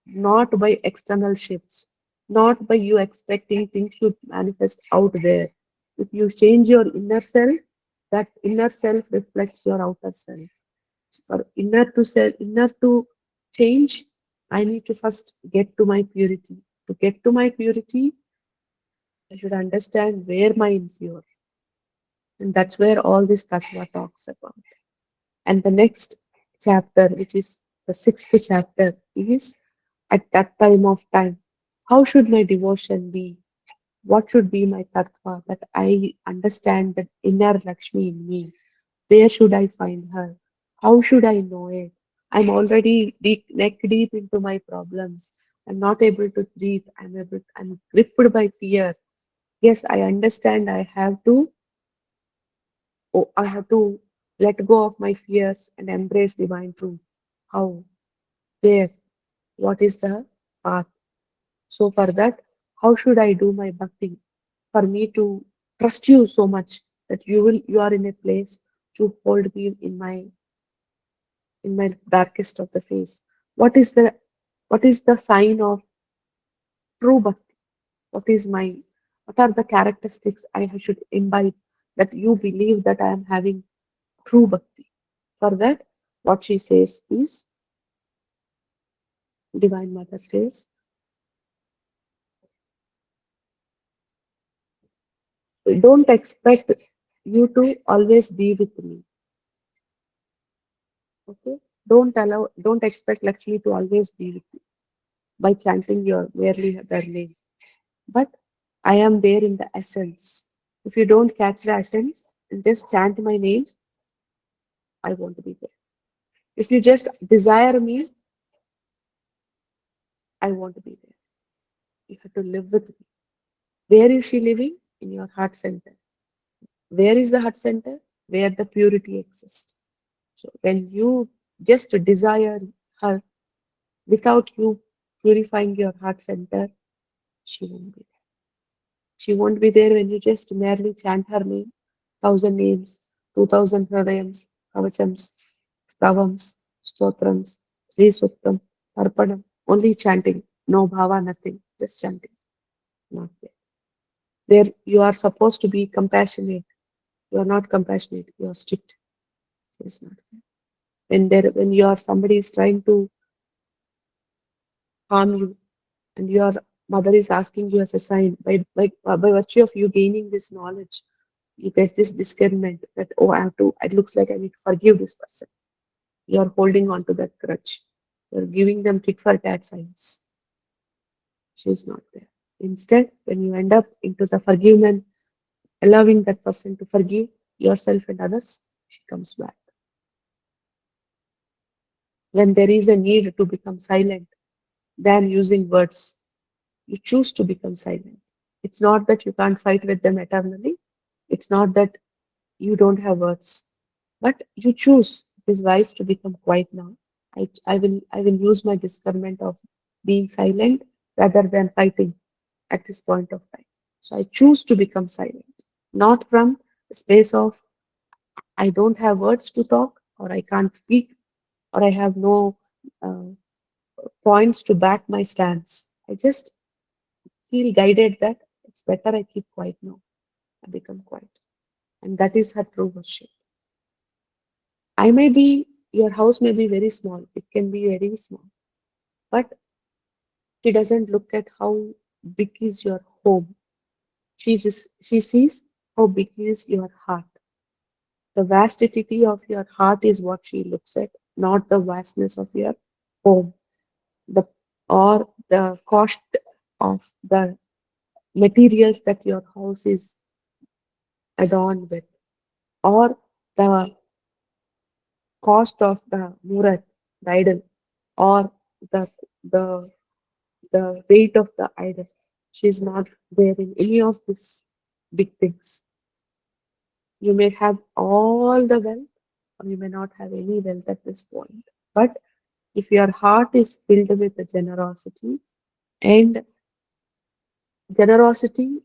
not by external shifts, not by you expecting things to manifest out there. If you change your inner self, that inner self reflects your outer self. So for inner to change, I need to first get to my purity. To get to my purity, I should understand where my impure. And that's where all this tattva talks about. And the next chapter, which is the 6th chapter, is at that time of time. How should my devotion be? What should be my tattva, that I understand that inner Lakshmi in me? Where should I find her? How should I know it? I'm already neck deep into my problems. I'm not able to breathe. I'm gripped by fear. Yes, I understand I have to let go of my fears and embrace divine truth. How? Where? What is the path? So for that, how should I do my bhakti? For me to trust you so much that you are in a place to hold me in my darkest of the face. What is the sign of true bhakti? What are the characteristics I should imbibe that you believe that I am having true bhakti? For that, what she says is, Divine Mother says, don't expect you to always be with me. Okay? Don't expect Lakshmi to always be with you by chanting your merely their name. But I am there in the essence. If you don't catch the essence and just chant my name, I won't be there. If you just desire me, I won't be there. You have to live with me. Where is she living? In your heart center. Where is the heart center? Where the purity exists. So when you just desire her without you purifying your heart center, she won't be there. She won't be there when you just merely chant her name, 1,000 names, 2,000 hridayams, kavachams, stavams, stotrams, Sri Suktam, Arpanam, only chanting, no bhava, nothing, just chanting. Not there. There you are supposed to be compassionate. You are not compassionate, you are strict. So it's not there. When somebody is trying to harm you and your mother is asking you as a sign, by virtue of you gaining this knowledge, you get this discernment that, oh, it looks like I need to forgive this person. You are holding on to that grudge. You are giving them tit for tat signs. She is not there. Instead, when you end up into the forgiveness allowing that person to forgive yourself and others, she comes back. When there is a need to become silent than using words, you choose to become silent. It's not that you can't fight with them eternally. It's not that you don't have words, but you choose. It is wise to become quiet now. I will use my discernment of being silent rather than fighting at this point of time. So I choose to become silent, not from the space of I don't have words to talk, or I can't speak, or I have no uh, points to back my stance. I just feel guided that it's better I keep quiet now. I become quiet. And that is her true worship. I may be, your house may be very small. It can be very small. But she doesn't look at how big is your home. She sees how big is your heart. The vastity of your heart is what she looks at, not the vastness of your home. The or the cost of the materials that your house is adorned with, or the cost of the murat, the idol, or the the the weight of the idol. She's not wearing any of these big things. You may have all the wealth, or you may not have any wealth at this point. But if your heart is filled with the and generosity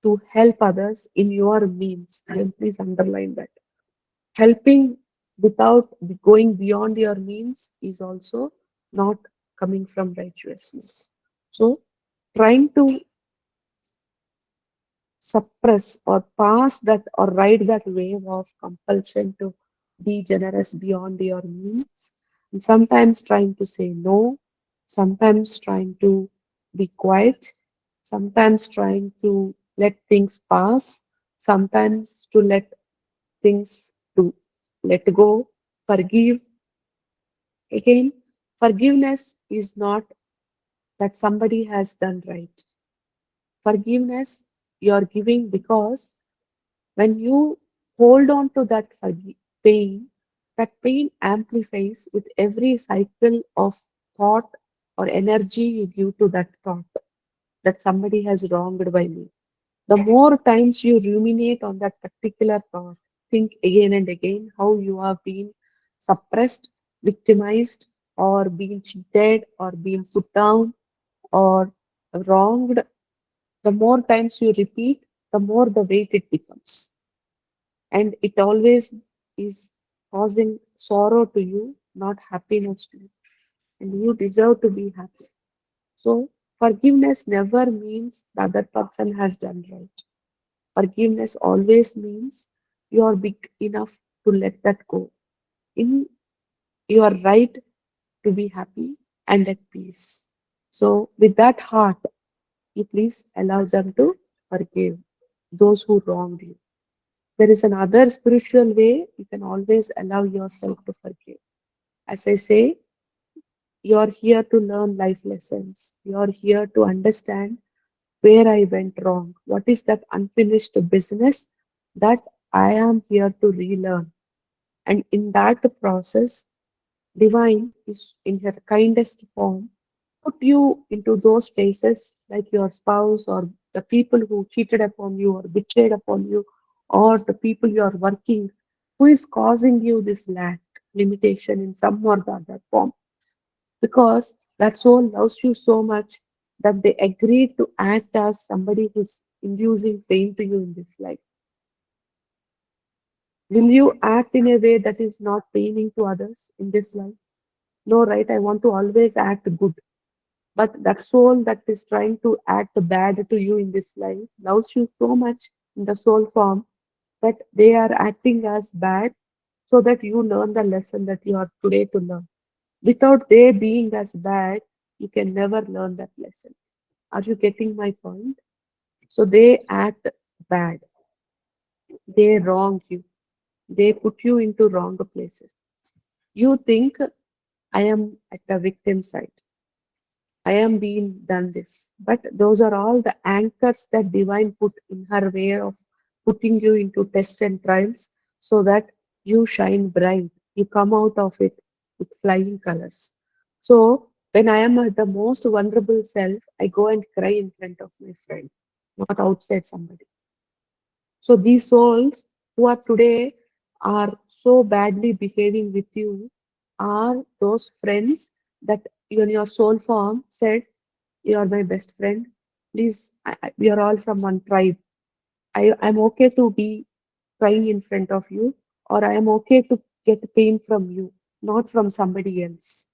to help others in your means, and please underline that. Helping without going beyond your means is also not coming from righteousness. So, trying to suppress or pass that or ride that wave of compulsion to be generous beyond your means, and sometimes trying to say no, sometimes trying to be quiet, sometimes trying to let things pass, sometimes to let things to let go, forgive. Again, forgiveness is not that somebody has done right. Forgiveness you are giving because when you hold on to pain, that pain amplifies with every cycle of thought or energy you give to that thought that somebody has wronged by me. The more times you ruminate on that particular thought, think again and again how you have been suppressed, victimized, or been cheated, or been put down, or wronged. The more times you repeat, the more the weight it becomes. And it always is causing sorrow to you, not happiness to you. And you deserve to be happy. So, forgiveness never means the other person has done right. Forgiveness always means you are big enough to let that go. In your right to be happy and at peace. So, with that heart, you please allow them to forgive those who wronged you. There is another spiritual way you can always allow yourself to forgive. As I say, you are here to learn life lessons. You are here to understand where I went wrong. What is that unfinished business that I am here to relearn? And in that process, divine is in her kindest form put you into those spaces like your spouse or the people who cheated upon you or betrayed upon you or the people you are working who is causing you this lack limitation in some or the other form because that soul loves you so much that they agree to act as somebody who's inducing pain to you in this life. Will you act in a way that is not paining to others in this life? No, right? I want to always act good. But that soul that is trying to act bad to you in this life loves you so much in the soul form that they are acting as bad so that you learn the lesson that you are today to learn. Without they being as bad, you can never learn that lesson. Are you getting my point? So they act bad. They wrong you. They put you into wrong places. You think I am at the victim side. I am being done this. But those are all the anchors that divine put in her way of putting you into tests and trials so that you shine bright. You come out of it with flying colors. So when I am at the most vulnerable self, I go and cry in front of my friend, not outside somebody. So these souls who are today are so badly behaving with you are those friends that in your soul form said, "You are my best friend. Please, we are all from one tribe. I'm okay to be crying in front of you, or I am okay to get pain from you, not from somebody else.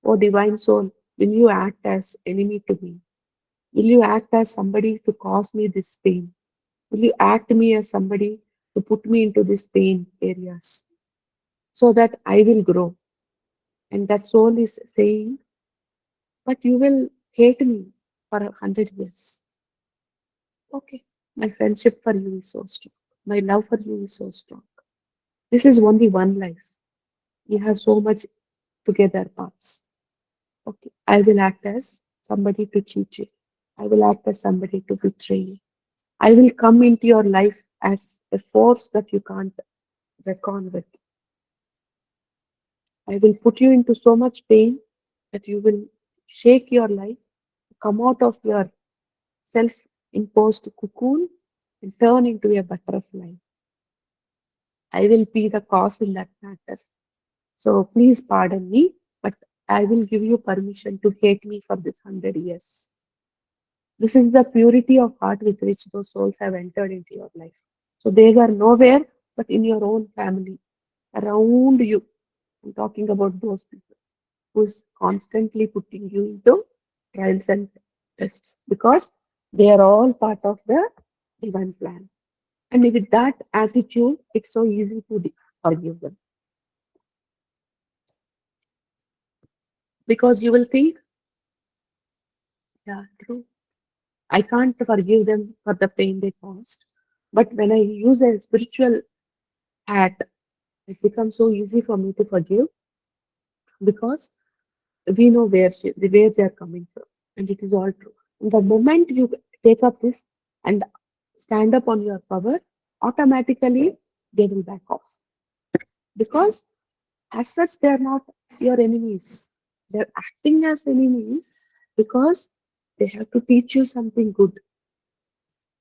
Oh, divine soul, will you act as enemy to me? Will you act as somebody to cause me this pain? Will you act me as somebody to put me into this pain areas so that I will grow?" And that soul is saying, "But you will hate me for 100 years. Okay, my friendship for you is so strong. My love for you is so strong. This is only one life. We have so much together paths. Okay, I will act as somebody to cheat you. I will act as somebody to betray you. I will come into your life as a force that you can't reckon with. I will put you into so much pain that you will shake your life, come out of your self imposed cocoon, and turn into a butterfly. I will be the cause in that matter. So please pardon me, but I will give you permission to hate me for this 100 years. This is the purity of heart with which those souls have entered into your life. So they were nowhere but in your own family, around you. I'm talking about those people who's constantly putting you into trials and tests because they are all part of the divine plan. And with that attitude, it's so easy to forgive them because you will think, yeah, true. I can't forgive them for the pain they caused. But when I use a spiritual hat, it becomes so easy for me to forgive because we know where they are coming from, and it is all true. And the moment you take up this and stand up on your power, automatically they will back off because, as such, they are not your enemies. They are acting as enemies because they have to teach you something good.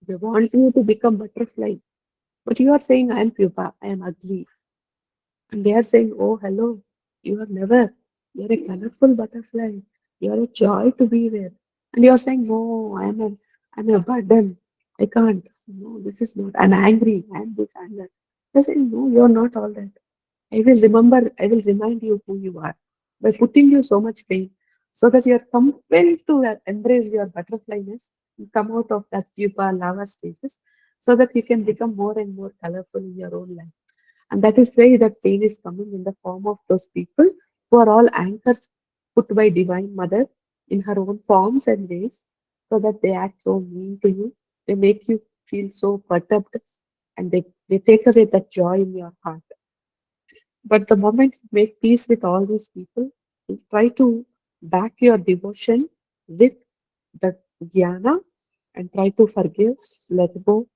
They want you to become butterfly, but you are saying, "I am pupa, I am ugly," and they are saying, "Oh, hello, you are never. You are a colorful butterfly. You are a joy to be with." And you are saying, "No, I'm a burden. I can't. No, this is not. I'm angry. I'm this and that." They're saying, "No, you are not all that. I will remind you who you are by putting you so much pain so that you are compelled to embrace your butterflyness and come out of that pupa lava stages so that you can become more and more colorful in your own life." And that is why that pain is coming in the form of those people who are all anchors put by Divine Mother in her own forms and ways so that they act so mean to you. They make you feel so perturbed and they take away that joy in your heart. But the moment you make peace with all these people, you try to back your devotion with the jnana and try to forgive, let go,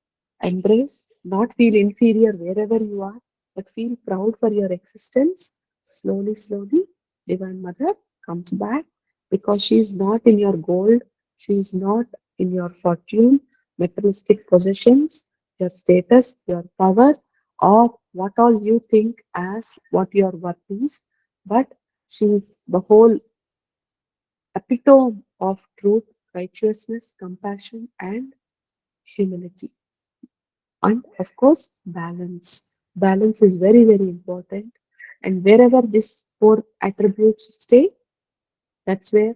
embrace, not feel inferior wherever you are, but feel proud for your existence. Slowly, slowly, Divine Mother comes back because she is not in your gold, she is not in your fortune, materialistic possessions, your status, your power, or what all you think as what your worth is, but she is the whole epitome of truth, righteousness, compassion, and humility. And of course, balance. Balance is very, very important. And wherever these four attributes stay, that's where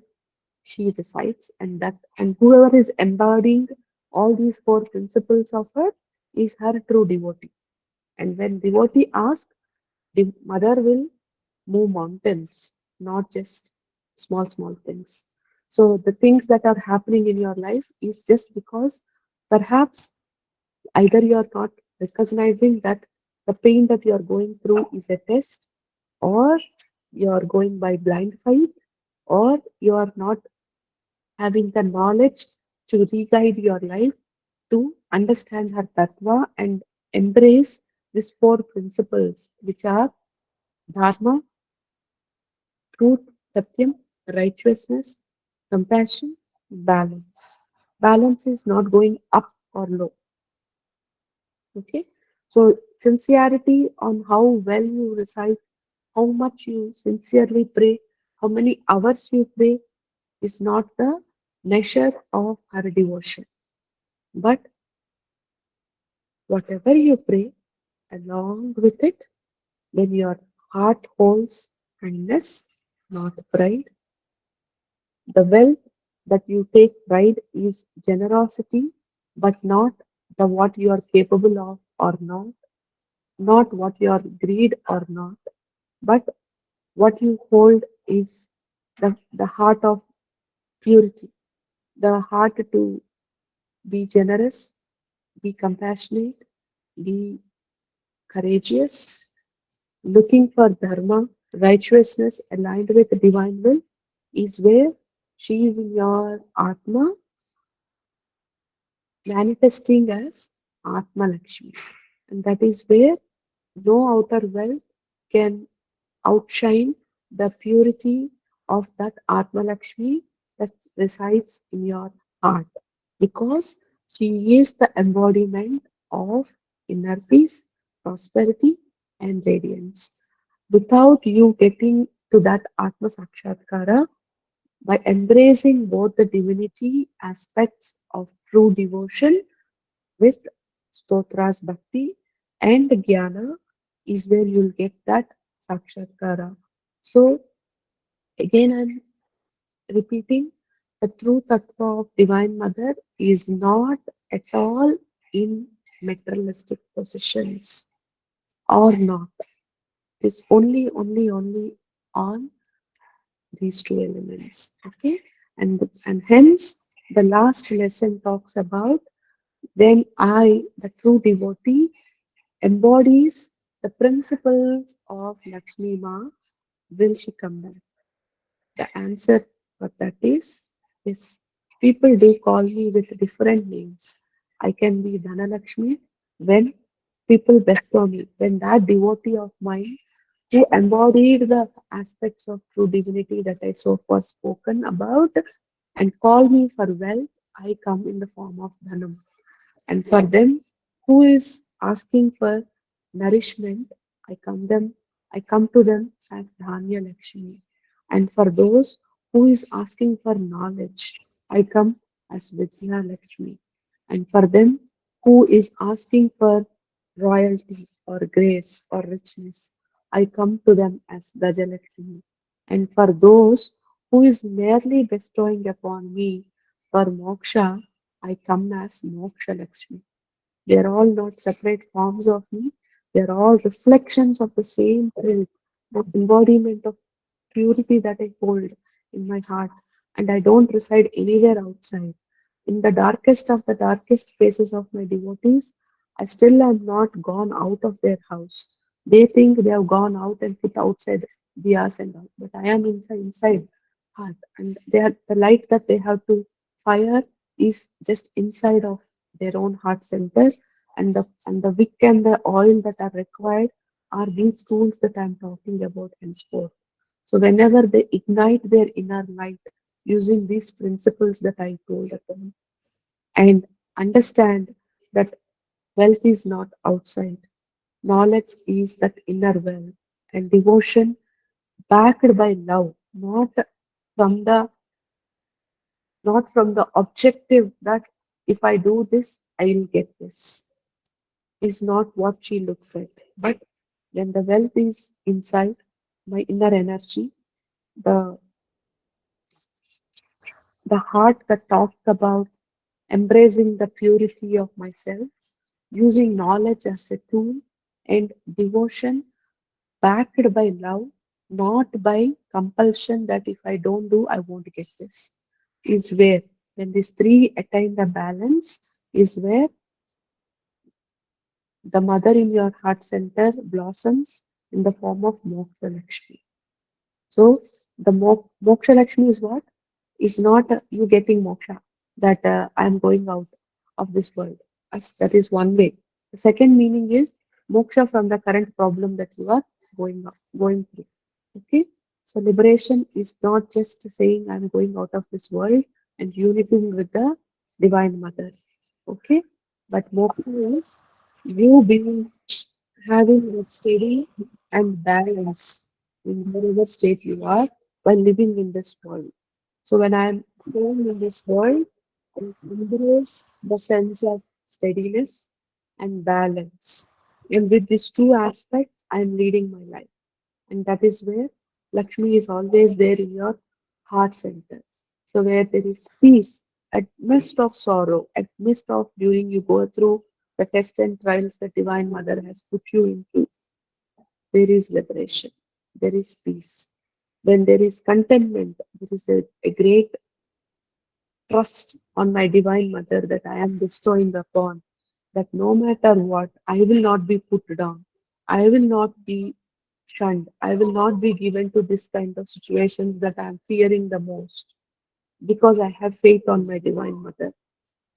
she resides. And whoever is embodying all these four principles of her is her true devotee. And when devotee asks, the mother will move mountains, not just small, small things. So the things that are happening in your life is just because perhaps either you are not recognizing that the pain that you are going through is a test, or you are going by blind faith, or you are not having the knowledge to re-guide your life to understand her tattva and embrace these four principles, which are dharma, truth, satyam, righteousness, compassion, balance. Balance is not going up or low. Okay? So, sincerity on how well you recite, how much you sincerely pray, how many hours you pray is not the measure of her devotion. But whatever you pray, along with it, when your heart holds kindness, not pride, the wealth that you take pride is generosity, but not the what you are capable of or not what you are greed or not, but what you hold is the heart of purity, the heart to be generous, be compassionate, be courageous, looking for dharma, righteousness aligned with divine will is where she is in your Atma manifesting as Atma Lakshmi. And that is where no outer wealth can outshine the purity of that Atma Lakshmi that resides in your heart. Because she is the embodiment of inner peace, prosperity, and radiance. Without you getting to that Atma Sakshatkara, by embracing both the divinity aspects of true devotion with Stotras Bhakti and Jnana, is where you'll get that Sakshatkara. So, again, I'm repeating, the true tattva of Divine Mother is not at all in materialistic possessions or not. It is only on these two elements. Okay? And hence the last lesson talks about when I, the true devotee, embodies the principles of Lakshmi Ma, will she come back? The answer for that is people do call me with different names. I can be Dhanalakshmi when people bestow me, when that devotee of mine who embodied the aspects of true divinity that I so far spoken about and call me for wealth, I come in the form of Dhanam. And for them who is asking for nourishment, I come to them as Dhanya Lakshmi. And for those who is asking for knowledge, I come as Vidya Lakshmi. And for them who is asking for royalty or grace or richness, I come to them as Gajalakshmi. And for those who is merely bestowing upon me for moksha, I come as Moksha Lakshmi. They are all not separate forms of me. They are all reflections of the same truth, the embodiment of purity that I hold in my heart. And I don't reside anywhere outside. In the darkest of the darkest places of my devotees, I still am not gone out of their house. They think they have gone out and put outside diyas and all, but I am inside heart. And they are, the light that they have to fire is just inside of their own heart centers, and the wick and the oil that are required are these tools that I'm talking about henceforth. So whenever they ignite their inner light using these principles that I told them and understand that wealth is not outside, knowledge is that inner wealth, and devotion backed by love, from the not from the objective that if I do this, I will get this, is not what she looks at. But when the wealth is inside my inner energy, the the heart that talks about embracing the purity of myself, using knowledge as a tool, and devotion backed by love, not by compulsion that if I don't do, I won't get this, is where, when these three attain the balance, is where the mother in your heart center blossoms in the form of Moksha Lakshmi. So the Moksha Lakshmi is what? Is not you getting moksha, that I am going out, of this world. That is one way. The second meaning is moksha from the current problem that you are going through. Okay? So liberation is not just saying I'm going out of this world and uniting with the Divine Mother. Okay? But moksha is you being having that steady and balance in whatever state you are while living in this world. So when I'm born in this world, I embrace the sense of steadiness and balance. And with these two aspects, I'm leading my life. And that is where Lakshmi is always there in your heart center. So where there is peace, at midst of sorrow, at midst of during you go through the tests and trials that Divine Mother has put you into, there is liberation, there is peace. When there is contentment, there is a great trust on my Divine Mother that I am bestowing upon, that no matter what, I will not be put down. I will not be shunned. I will not be given to this kind of situations that I am fearing the most because I have faith on my Divine Mother.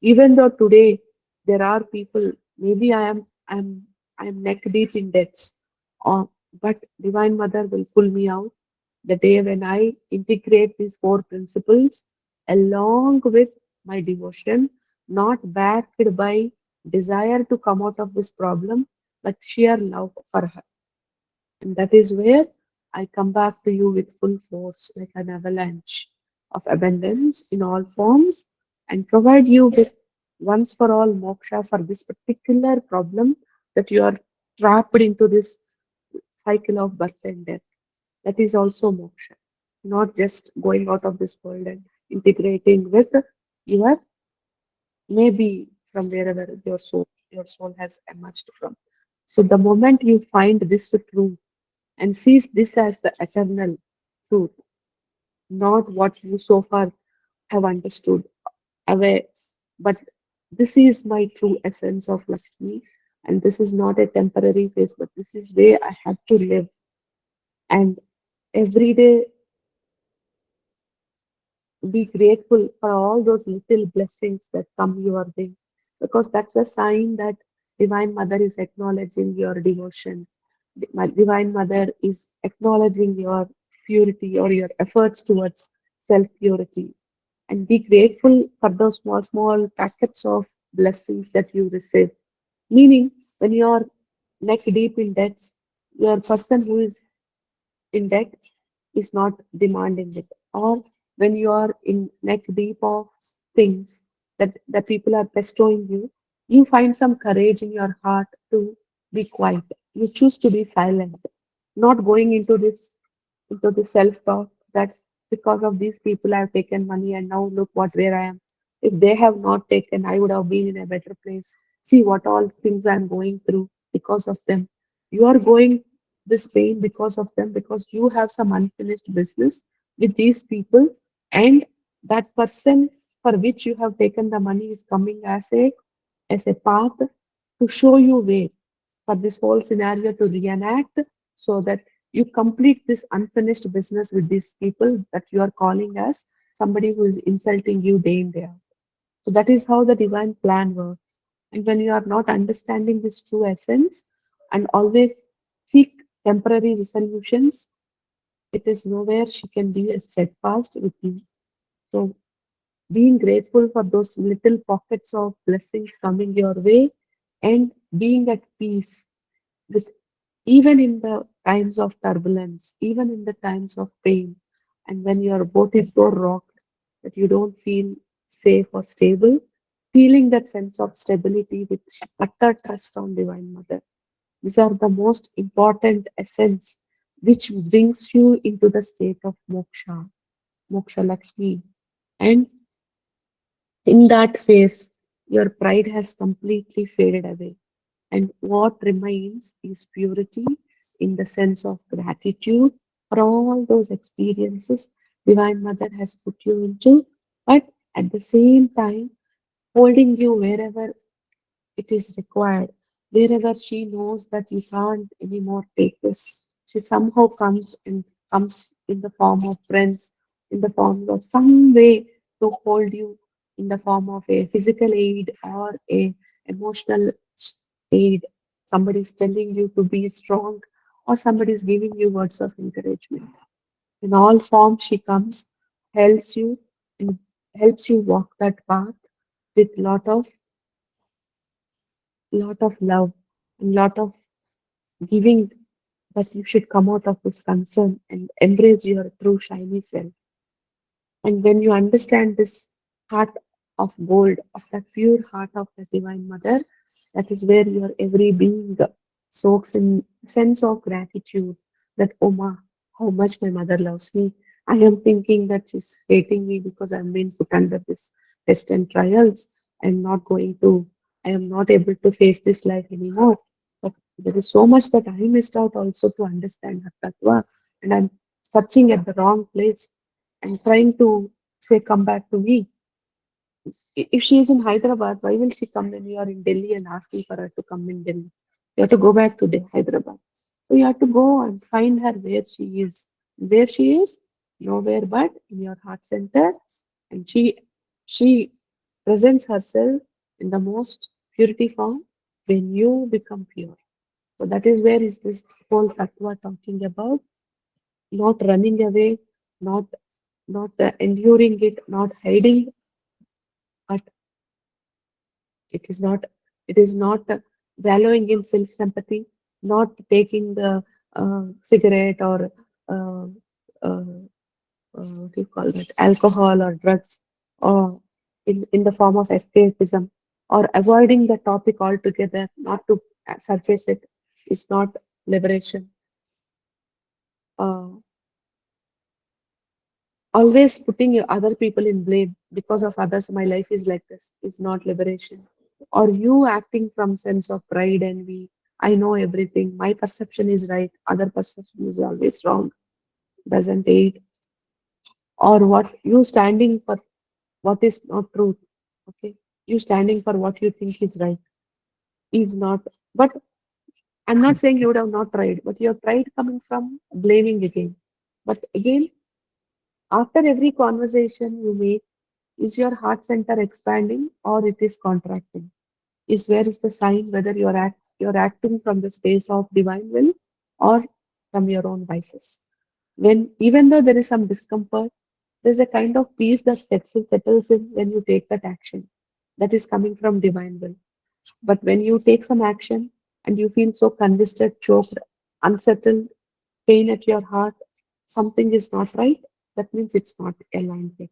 Even though today there are people, maybe I am neck deep in debts, but Divine Mother will pull me out the day when I integrate these four principles along with my devotion, not backed by desire to come out of this problem, but sheer love for her. And that is where I come back to you with full force, like an avalanche of abundance in all forms, and provide you with once for all moksha for this particular problem that you are trapped into this cycle of birth and death. That is also moksha, not just going out of this world and integrating with your maybe from wherever your soul has emerged from. So the moment you find this truth and sees this as the eternal truth, not what you so far have understood away, but this is my true essence of Lakshmi, and this is not a temporary phase, but this is where I have to live. And every day be grateful for all those little blessings that come your way, because that's a sign that Divine Mother is acknowledging your devotion. My Divine Mother is acknowledging your purity or your efforts towards self purity. And be grateful for those small, small packets of blessings that you receive. Meaning, when you are neck deep in debt, your person who is in debt is not demanding it. Or when you are in neck deep of things that people are bestowing you, you find some courage in your heart to be quiet. You choose to be silent, not going into the self-talk that's because of these people I've taken money and now look what where I am. If they have not taken, I would have been in a better place. See what all things I'm going through because of them. You are going this pain because of them, because you have some unfinished business with these people, and that person for which you have taken the money is coming as a path to show you way for this whole scenario to reenact, so that you complete this unfinished business with these people that you are calling as somebody who is insulting you day in day out. So that is how the divine plan works. And when you are not understanding this true essence and always seek temporary resolutions, it is nowhere she can be steadfast with you. So being grateful for those little pockets of blessings coming your way and being at peace with even in the times of turbulence, even in the times of pain, and when your boat is so rocked that you don't feel safe or stable, feeling that sense of stability with utter trust on Divine Mother. These are the most important essence which brings you into the state of moksha, moksha Lakshmi. And in that phase, your pride has completely faded away. And what remains is purity in the sense of gratitude for all those experiences Divine Mother has put you into, but at the same time, holding you wherever it is required, wherever she knows that you can't anymore take this. She somehow comes in the form of friends, in the form of some way to hold you in the form of a physical aid or a emotional aid. Somebody is telling you to be strong, or somebody is giving you words of encouragement. In all forms, she comes, helps you, and helps you walk that path with lot of love, lot of giving, that you should come out of this concern and embrace your true shiny self. And when you understand this heart of gold, of that pure heart of the Divine Mother, that is where your every being soaks in sense of gratitude that, oh ma, how much my mother loves me. I am thinking that she's hating me because I'm being put under this test and trials. I'm not going to, I am not able to face this life anymore. But there is so much that I missed out also to understand her tattva, and I'm searching at the wrong place and trying to say, come back to me. If she is in Hyderabad, why will she come when you are in Delhi and asking for her to come in Delhi? You have to go back to Hyderabad. So you have to go and find her where she is. Where she is, nowhere but in your heart center. And she presents herself in the most purity form when you become pure. So that is where is this whole tattva talking about, not running away, not enduring it, not hiding, but it is not wallowing in self sympathy, not taking the cigarette or uh, uh, what do you call that, alcohol or drugs, or in the form of escapism, or avoiding the topic altogether, not to surface it, is not liberation. Uh, Always putting other people in blame because of others, my life is like this, is not liberation. Or you acting from sense of pride, envy, I know everything, my perception is right, other perception is always wrong, doesn't aid. Or what you standing for what is not truth, okay, you standing for what you think is right, is not. But I'm not saying you would have not tried, but your pride coming from blaming again. But again, after every conversation you make, is your heart center expanding or it is contracting? Is where is the sign whether you're acting from the space of divine will or from your own vices. When even though there is some discomfort, there's a kind of peace that settles in when you take that action. That is coming from divine will. But when you take some action and you feel so congested, choked, unsettled, pain at your heart, something is not right, that means it's not aligned yet.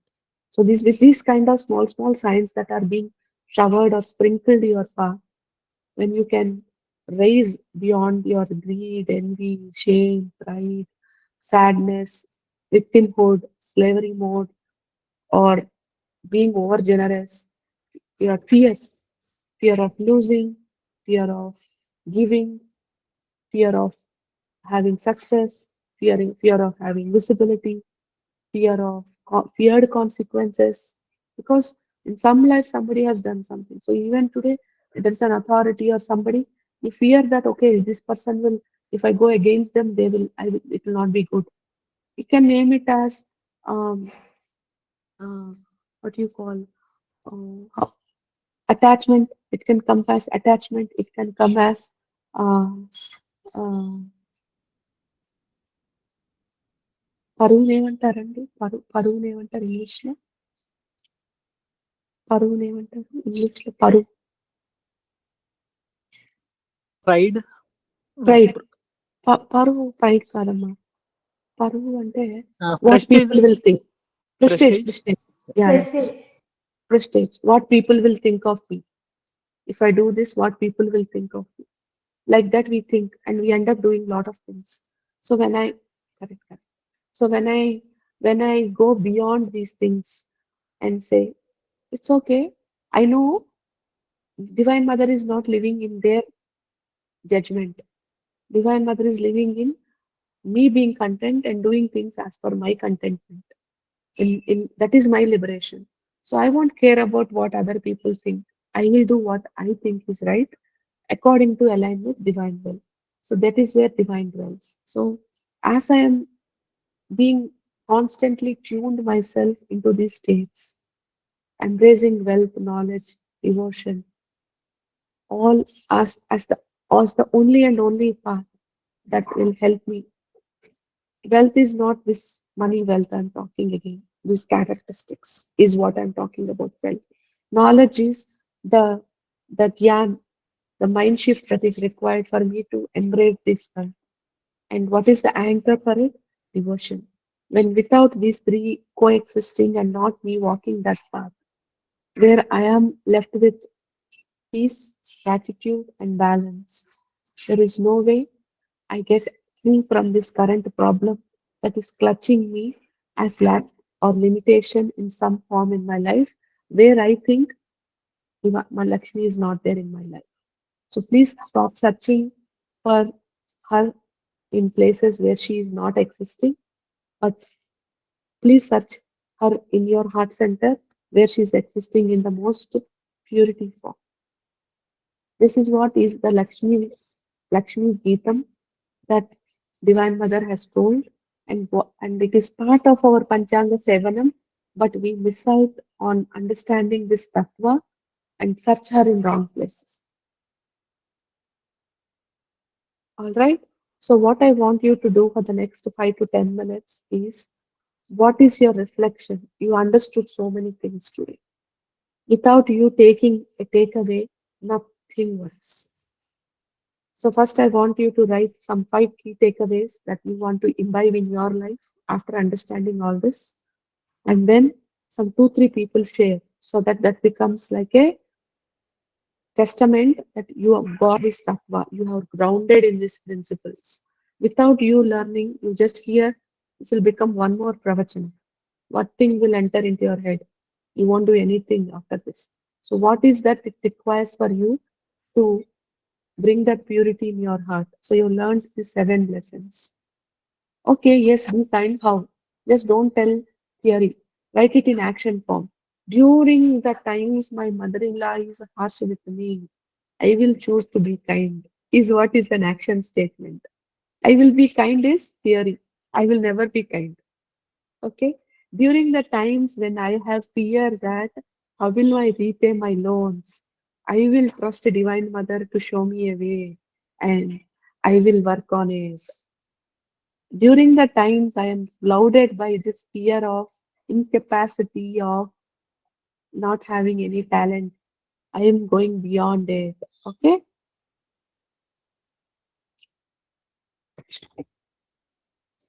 So these with these kind of small signs that are being showered or sprinkled your path, when you can raise beyond your greed, envy, shame, pride, sadness, victimhood, slavery mode, or being over generous, your fears, fear of losing, fear of giving, fear of having success, fear of having visibility, feared consequences, because in some life somebody has done something. So even today, if there's an authority or somebody, you fear that okay, this person will, if I go against them, it will not be good. You can name it as um, what do you call attachment. It can come as attachment. It can come as uh, uh, పరువుని ఏమంటారండి? పరువుని ఏమంటారు English లో? పరువుని ఏమంటారు English లో? Pride. Pride. పరువు pride కాదమ్మా. పరువు అంటే what Prestige. People will think. Prestige. Prestige. Prestige. What people will think of me. If I do this, what people will think of me. Like that we think, and we end up doing lot of things. So when I correct. So when I go beyond these things and say, it's okay, I know Divine Mother is not living in their judgment. Divine Mother is living in me being content and doing things as per my contentment. In that is my liberation. So I won't care about what other people think. I will do what I think is right according to align with divine will. So that is where divine dwells. So as I am being constantly tuned myself into these states, embracing wealth, knowledge, devotion, all as the only and only path that will help me. Wealth is not this money wealth I'm talking again. These characteristics is what I'm talking about wealth. Knowledge is the gyan, the mind shift that is required for me to embrace this wealth. And what is the anchor for it? Devotion. When without these three coexisting and not me walking that path, where I am left with peace, gratitude, and balance, there is no way I get free from this current problem that is clutching me as lack or limitation in some form in my life, where I think Mahalakshmi is not there in my life. So please stop searching for her in places where she is not existing, but please search her in your heart center where she is existing in the most purity form. This is what is the Lakshmi Gītam that Divine Mother has told, and it is part of our Panchanga Sevanam, but we miss out on understanding this tattva and search her in wrong places. All right. So what I want you to do for the next 5 to 10 minutes is, what is your reflection? You understood so many things today. Without you taking a takeaway, nothing works. So first I want you to write some 5 key takeaways that you want to imbibe in your life after understanding all this. And then some 2-3 people share, so that that becomes like a testament that you have got this tattva, you have grounded in these principles. Without you learning, you just hear, this will become one more pravachan. What thing will enter into your head? You won't do anything after this. So what is that it requires for you to bring that purity in your heart? So you learned the 7 lessons. Okay, yes, be kind. How? Just don't tell theory. Write it in action form. During the times my mother-in-law is harsh with me, I will choose to be kind, is what is an action statement. I will be kind is theory. I will never be kind. Okay? During the times when I have fear that how will I repay my loans, I will trust a Divine Mother to show me a way, and I will work on it. During the times I am clouded by this fear of incapacity, of not having any talent, I am going beyond it. Okay?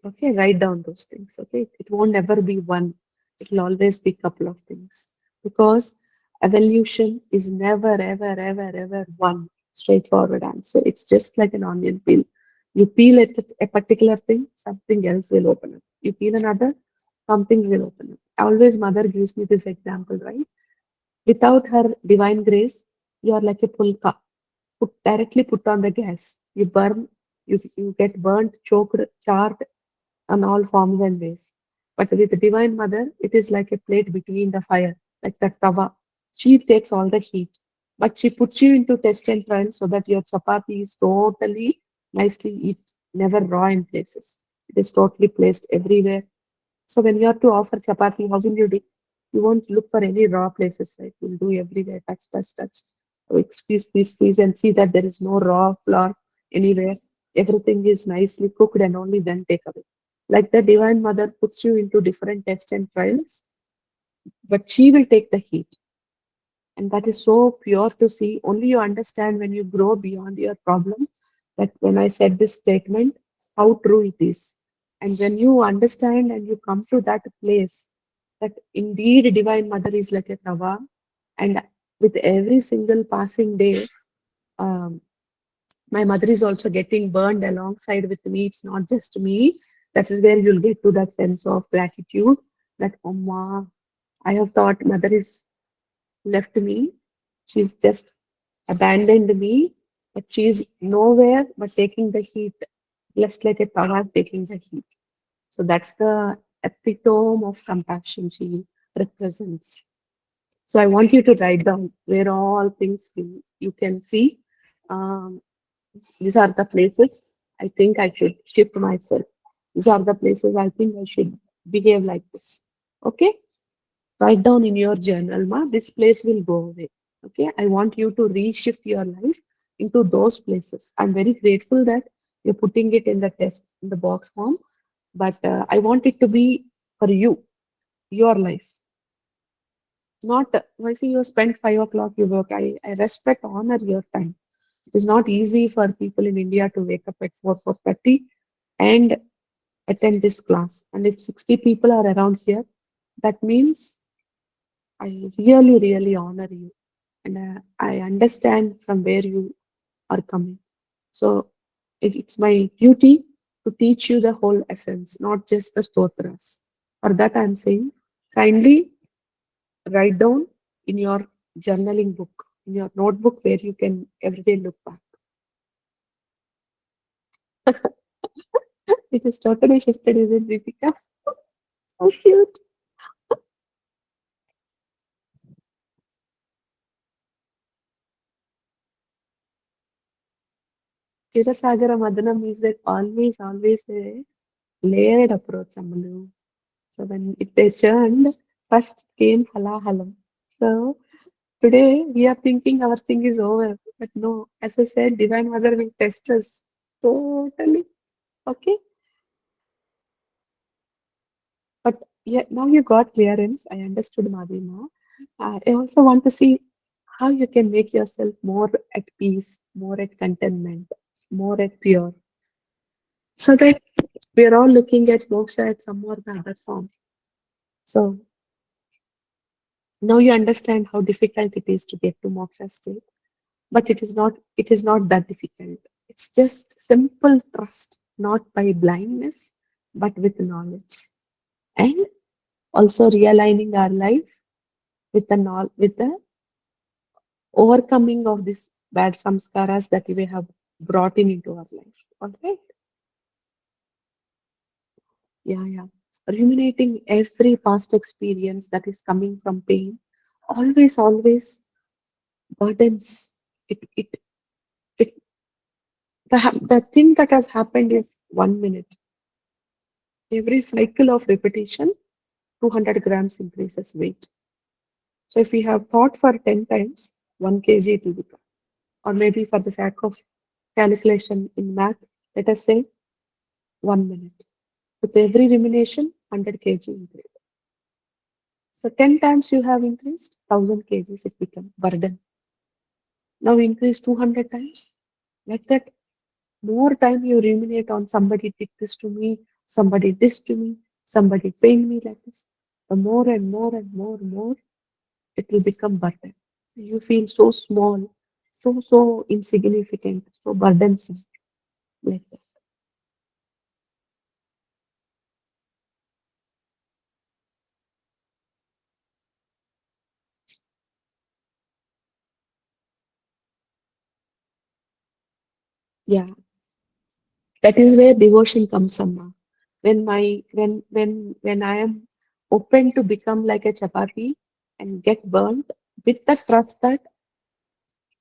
Okay, write down those things. Okay, it won't ever be one, it will always be couple of things, because evolution is never, ever, ever, ever one straightforward answer. It's just like an onion peel. You peel it, a particular thing, something else will open up. You peel another, something will open up. Always mother gives me this example, right? Without her divine grace, you are like a pulka, directly put on the gas. You burn, you get burnt, choked, charred on all forms and ways. But with the Divine Mother, it is like a plate between the fire, like that tawa. She takes all the heat, but she puts you into test and trial so that your chapati is totally nicely eat, never raw in places. It is totally placed everywhere. So when you have to offer chapati, how will you do? You won't look for any raw places, right? You'll do everywhere, touch, touch, touch. So squeeze, squeeze, squeeze, and see that there is no raw flour anywhere. Everything is nicely cooked and only then take away. Like the Divine Mother puts you into different tests and trials, but she will take the heat. And that is so pure to see. Only you understand when you grow beyond your problem, that when I said this statement, how true it is. And when you understand and you come to that place, that indeed Divine Mother is like a tawa, and with every single passing day, um, my mother is also getting burned alongside with me. It's not just me. That is where you'll get to that sense of gratitude that, oh, ma, I have thought mother is left me. She's just abandoned me, but she's nowhere but taking the heat, just like a tawa taking the heat. So that's the epitome of compassion she represents. So I want you to write down where all things you can see. Um, these are the places I think I should shift myself. These are the places I think I should behave like this. Okay? Write down in your journal, ma, this place will go away. Okay, I want you to reshift your life into those places. I'm very grateful that you're putting it in the test, in the box form, but I want it to be for you, your life. Not, I see you spend 5 o'clock, you work. I respect, honor your time. It is not easy for people in India to wake up at 4:30 and attend this class. And if 60 people are around here, that means I really, really honor you. And I understand from where you are coming. So it's my duty to teach you the whole essence, not just the stotras. For that, I'm saying, kindly write down in your journaling book, in your notebook where you can every day look back. It is totally shifted, isn't it, Ritika? So cute. Kirasagara Madanam is that always a layered approach, Amalu. So when it is churned, first came halahalam. So today we are thinking our thing is over. But no, as I said, Divine Mother will test us. Totally. Okay. But yeah, now you got clearance. I understood, Madhima. I also want to see how you can make yourself more at peace, more at contentment, more at pure. So that we are all looking at moksha at some or the other form. So now you understand how difficult it is to get to moksha state. But it is not that difficult. It's just simple trust, not by blindness, but with knowledge. And also realigning our life with the overcoming of these bad samskaras that we have brought into our life. All right. Yeah. Ruminating every past experience that is coming from pain always burdens it it the thing that has happened in 1 minute. Every cycle of repetition, 200 grams increases weight. So if we have thought for 10 times, 1 kg it will become. Or maybe for the sake of calculation in math, let us say 1 minute. With every rumination, 100 kg increase. So 10 times you have increased, 1000 kgs it become burden. Now increase 200 times. Like that, more time you ruminate on somebody did this to me, somebody this to me, somebody paying me like this. The more and more, it will become burden. You feel so small, so insignificant, so burdensome. Like that. Yeah, that is where devotion comes, Amma. When I am open to become like a chapati and get burnt with the trust that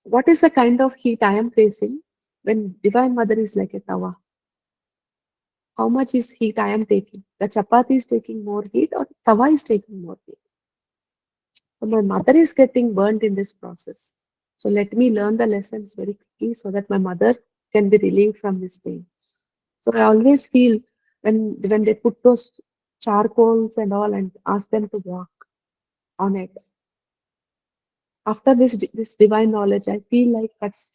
what is the kind of heat I am facing when Divine Mother is like a tawa. How much is heat I am taking? The chapati is taking more heat or tawa is taking more heat? So my mother is getting burnt in this process. So let me learn the lessons very quickly so that my mother can be relieved from this pain. So I always feel when they put those charcoals and all and ask them to walk on it. After this divine knowledge, I feel like that's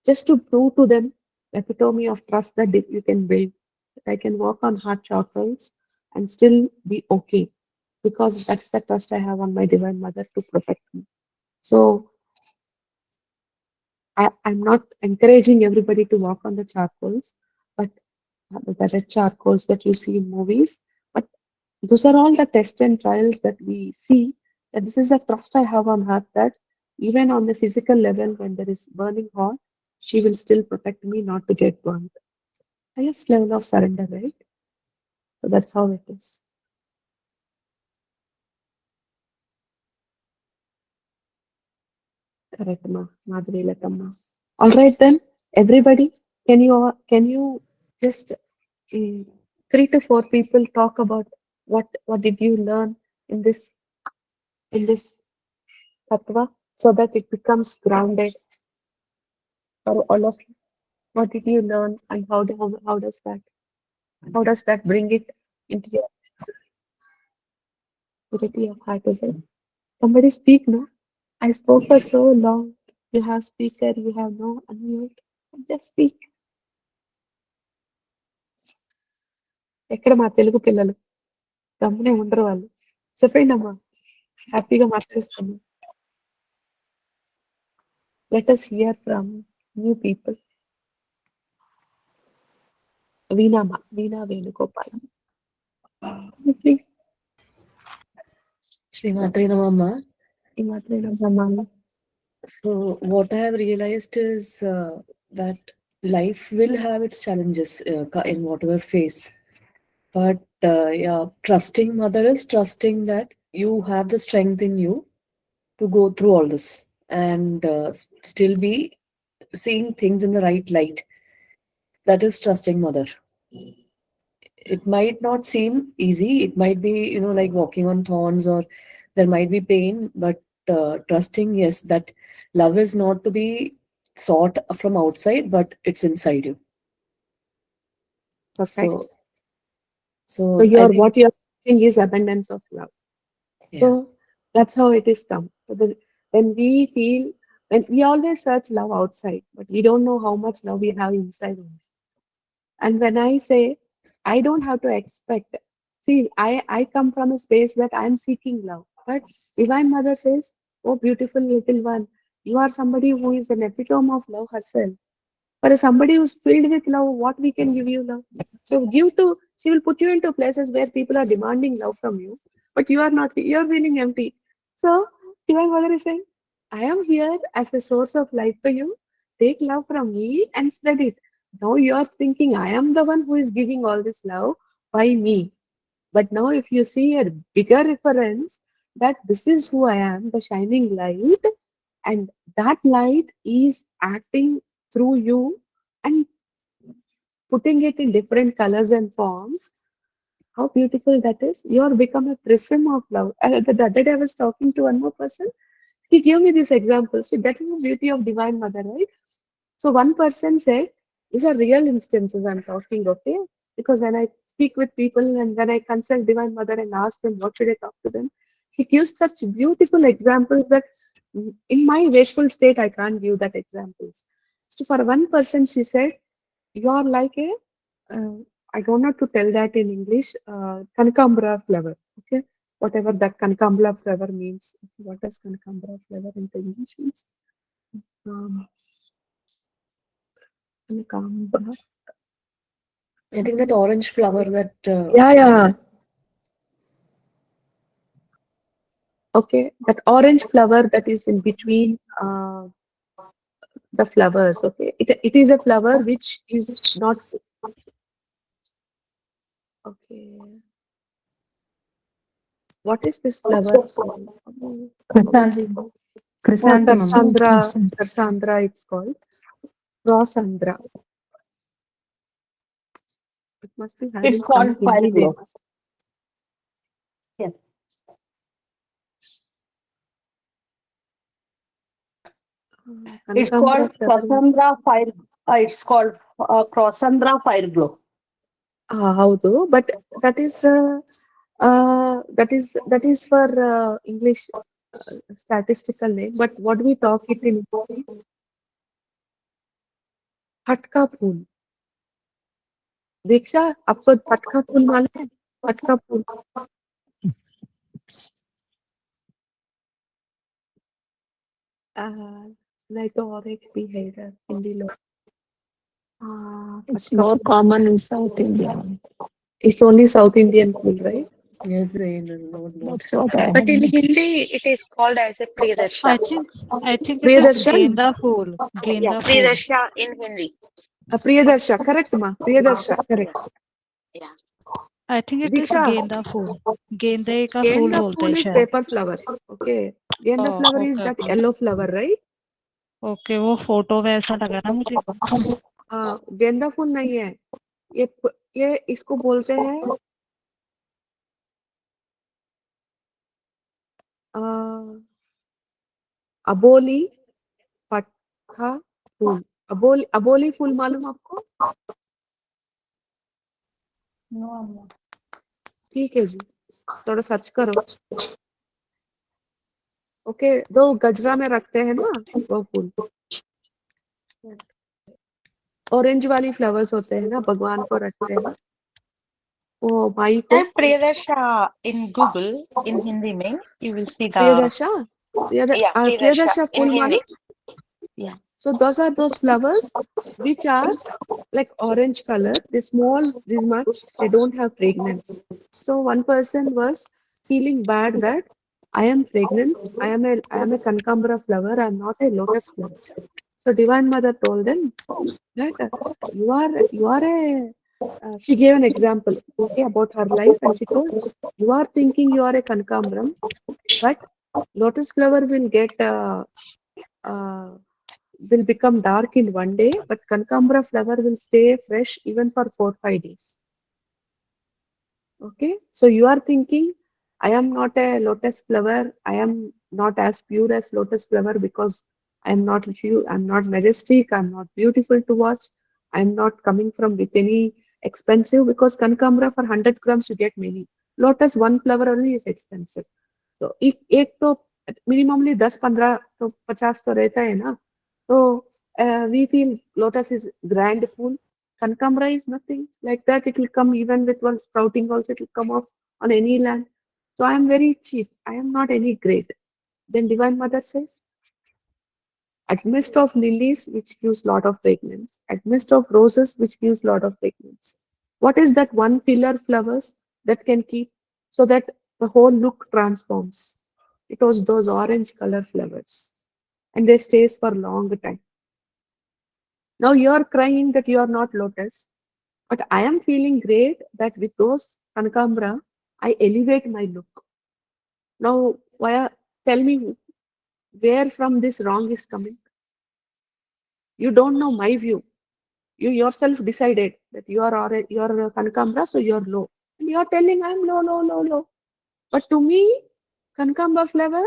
just to prove to them the epitome of trust that you can build. That I can walk on hard charcoals and still be okay because that's the trust I have on my divine mother to protect me. So I'm not encouraging everybody to walk on the charcoals, but the red charcoals that you see in movies. But those are all the tests and trials that we see. That this is the trust I have on her that even on the physical level, when there is burning hot, she will still protect me not to get burned. Highest level of surrender, right? So that's how it is. Correct, ma. Madhuri Latamma. All right then, everybody, can you just 3 to 4 people talk about what did you learn in this in this tattva so that it becomes grounded for all of you? What did you learn, and how does that bring it into your purity of heart? Is it? Somebody speak, no? I spoke for so long. You have speaker, you have no unmute. Just speak. ఎక్కడ మా తెలుగు పిల్లలు గమ్మునే ఉండరు వాళ్ళు. చెప్పండి అమ్మా, హ్యాపీగా మార్చేస్తాము. Let us hear from new people. Veena Venugopal. Please. Srimatre Namama. Srimatre Namama. So what I have realized is that life will have its challenges in whatever phase. But yeah, trusting Mother is trusting that you have the strength in you to go through all this and still be seeing things in the right light. That is trusting Mother. It might not seem easy. It might be, like walking on thorns, or there might be pain, but trusting, yes, that love is not to be sought from outside, but it's inside you. Perfect. So what you're saying is abundance of love. Yeah. So that's how it is come. So when we always search love outside, but we don't know how much love we have inside us. And when I say, I don't have to expect. See, I come from a space that I'm seeking love. But Divine Mother says, oh, beautiful little one, you are somebody who is an epitome of love herself. For somebody who's filled with love, what we can give you love? So she will put you into places where people are demanding love from you, but you are not, you're feeling empty. So Divine Mother is saying, I am here as a source of life to you. Take love from me and spread it. Now you are thinking I am the one who is giving all this love by me. But now if you see a bigger reference, that this is who I am, the shining light, and that light is acting through you and putting it in different colors and forms. How beautiful that is. You are become a prism of love. The other day I was talking to one more person. He gave me this example. So that is the beauty of Divine Mother, right? So one person said, these are real instances I'm talking, okay? Because when I speak with people and when I consult Divine Mother and ask them, what should I talk to them? She gives such beautiful examples that in my wakeful state, I can't give that examples. So for one person, she said, you are like a, I don't know to tell that in English, Kanakambra flower, okay? Whatever that Kanakambra flower means. What does Kanakambra flower in English means? Kanakambra. I think that orange flower that Yeah. Okay, that orange flower that is in between the flowers. Okay, it is a flower which is not okay. What is this flower? Chrysanthemum. Cassandra, it's called Cassandra. It must be having It's called some fire Hindi glow. names. Yeah. It's called Cassandra fire. It's called Cassandra fire glow. Howdo, but that is for English statistical name. But what we talk it in Patka Pool. Diksha, आपको पटका फूल मालूम है? पटका फूल. नहीं तो और एक भी है इधर हिंदी लोग. It's more common in South India. It's only South Indian food, right? yes, rain and not That's what I But in have. Hindi, it is called as a Priyadarshya. I think it is Priyadarshan? Genda Phool. Genda Phool. Priyadarshya in Hindi. Priyadarsha, correct ma? Priyadarsha, correct. Yeah. I think it is Diksha, Genda Phool. Gende का फूल Genda बोलते pool हैं is शायद. paper flowers. Okay. Genda Oh, flower is okay, that okay. yellow flower, right? Okay, वो photo वैसा लगा ना मुझे. गेंदा फूल नहीं है. ये इसको बोलते हैं Aboli Patha फूल. अबोली फूल मालूम आपको? ठीक है जी, थोड़ा सर्च करो. ओके, दो गजरा में रखते हैं ना वो फूल, ऑरेंज वाली फ्लावर्स होते हैं ना, भगवान को रखते हैं. वो माई को Type Priyadarsha in Google in Hindi mein, you will see the प्रियदर्शा Priyadarsha प्रियदर्शा in fool Hindi. मालूम? Yeah. So those are those flowers which are like orange color. They small, this much. They don't have fragrance. So one person was feeling bad that I am fragrant. I am a Kankambra flower. I am not a lotus flower. So Divine Mother told them that you are a. She gave an example, okay, about her life, and she told you are thinking you are a Kankambram, but lotus flower will get. Will become dark in one day, but Kankambra flower will stay fresh even for 4-5 days. Okay, so you are thinking, I am not a lotus flower, I am not as pure as lotus flower because I am not majestic, I am not beautiful to watch, I am not coming from with any expensive, because Kankambra for 100 grams you get many. Lotus one flower only is expensive. So एक तो minimally 10-15 तो 50 तो रहता है ना. So we feel lotus is grand fool. Kankambra is nothing like that. It will come even with one sprouting also. It will come off on any land. So I am very cheap. I am not any great. Then Divine Mother says, at midst of lilies, which gives lot of fragrance, at midst of roses, which gives lot of fragrance, what is that one pillar flowers that can keep so that the whole look transforms? It was those orange color flowers, and they stays for long time. Now you are crying that you are not lotus, but I am feeling great that with those Kanakambra, I elevate my look. Now, tell me where from this wrong is coming? You don't know my view. You yourself decided that you are Kanakambra, so you are low. And you are telling I am low. But to me, Kanakambra flower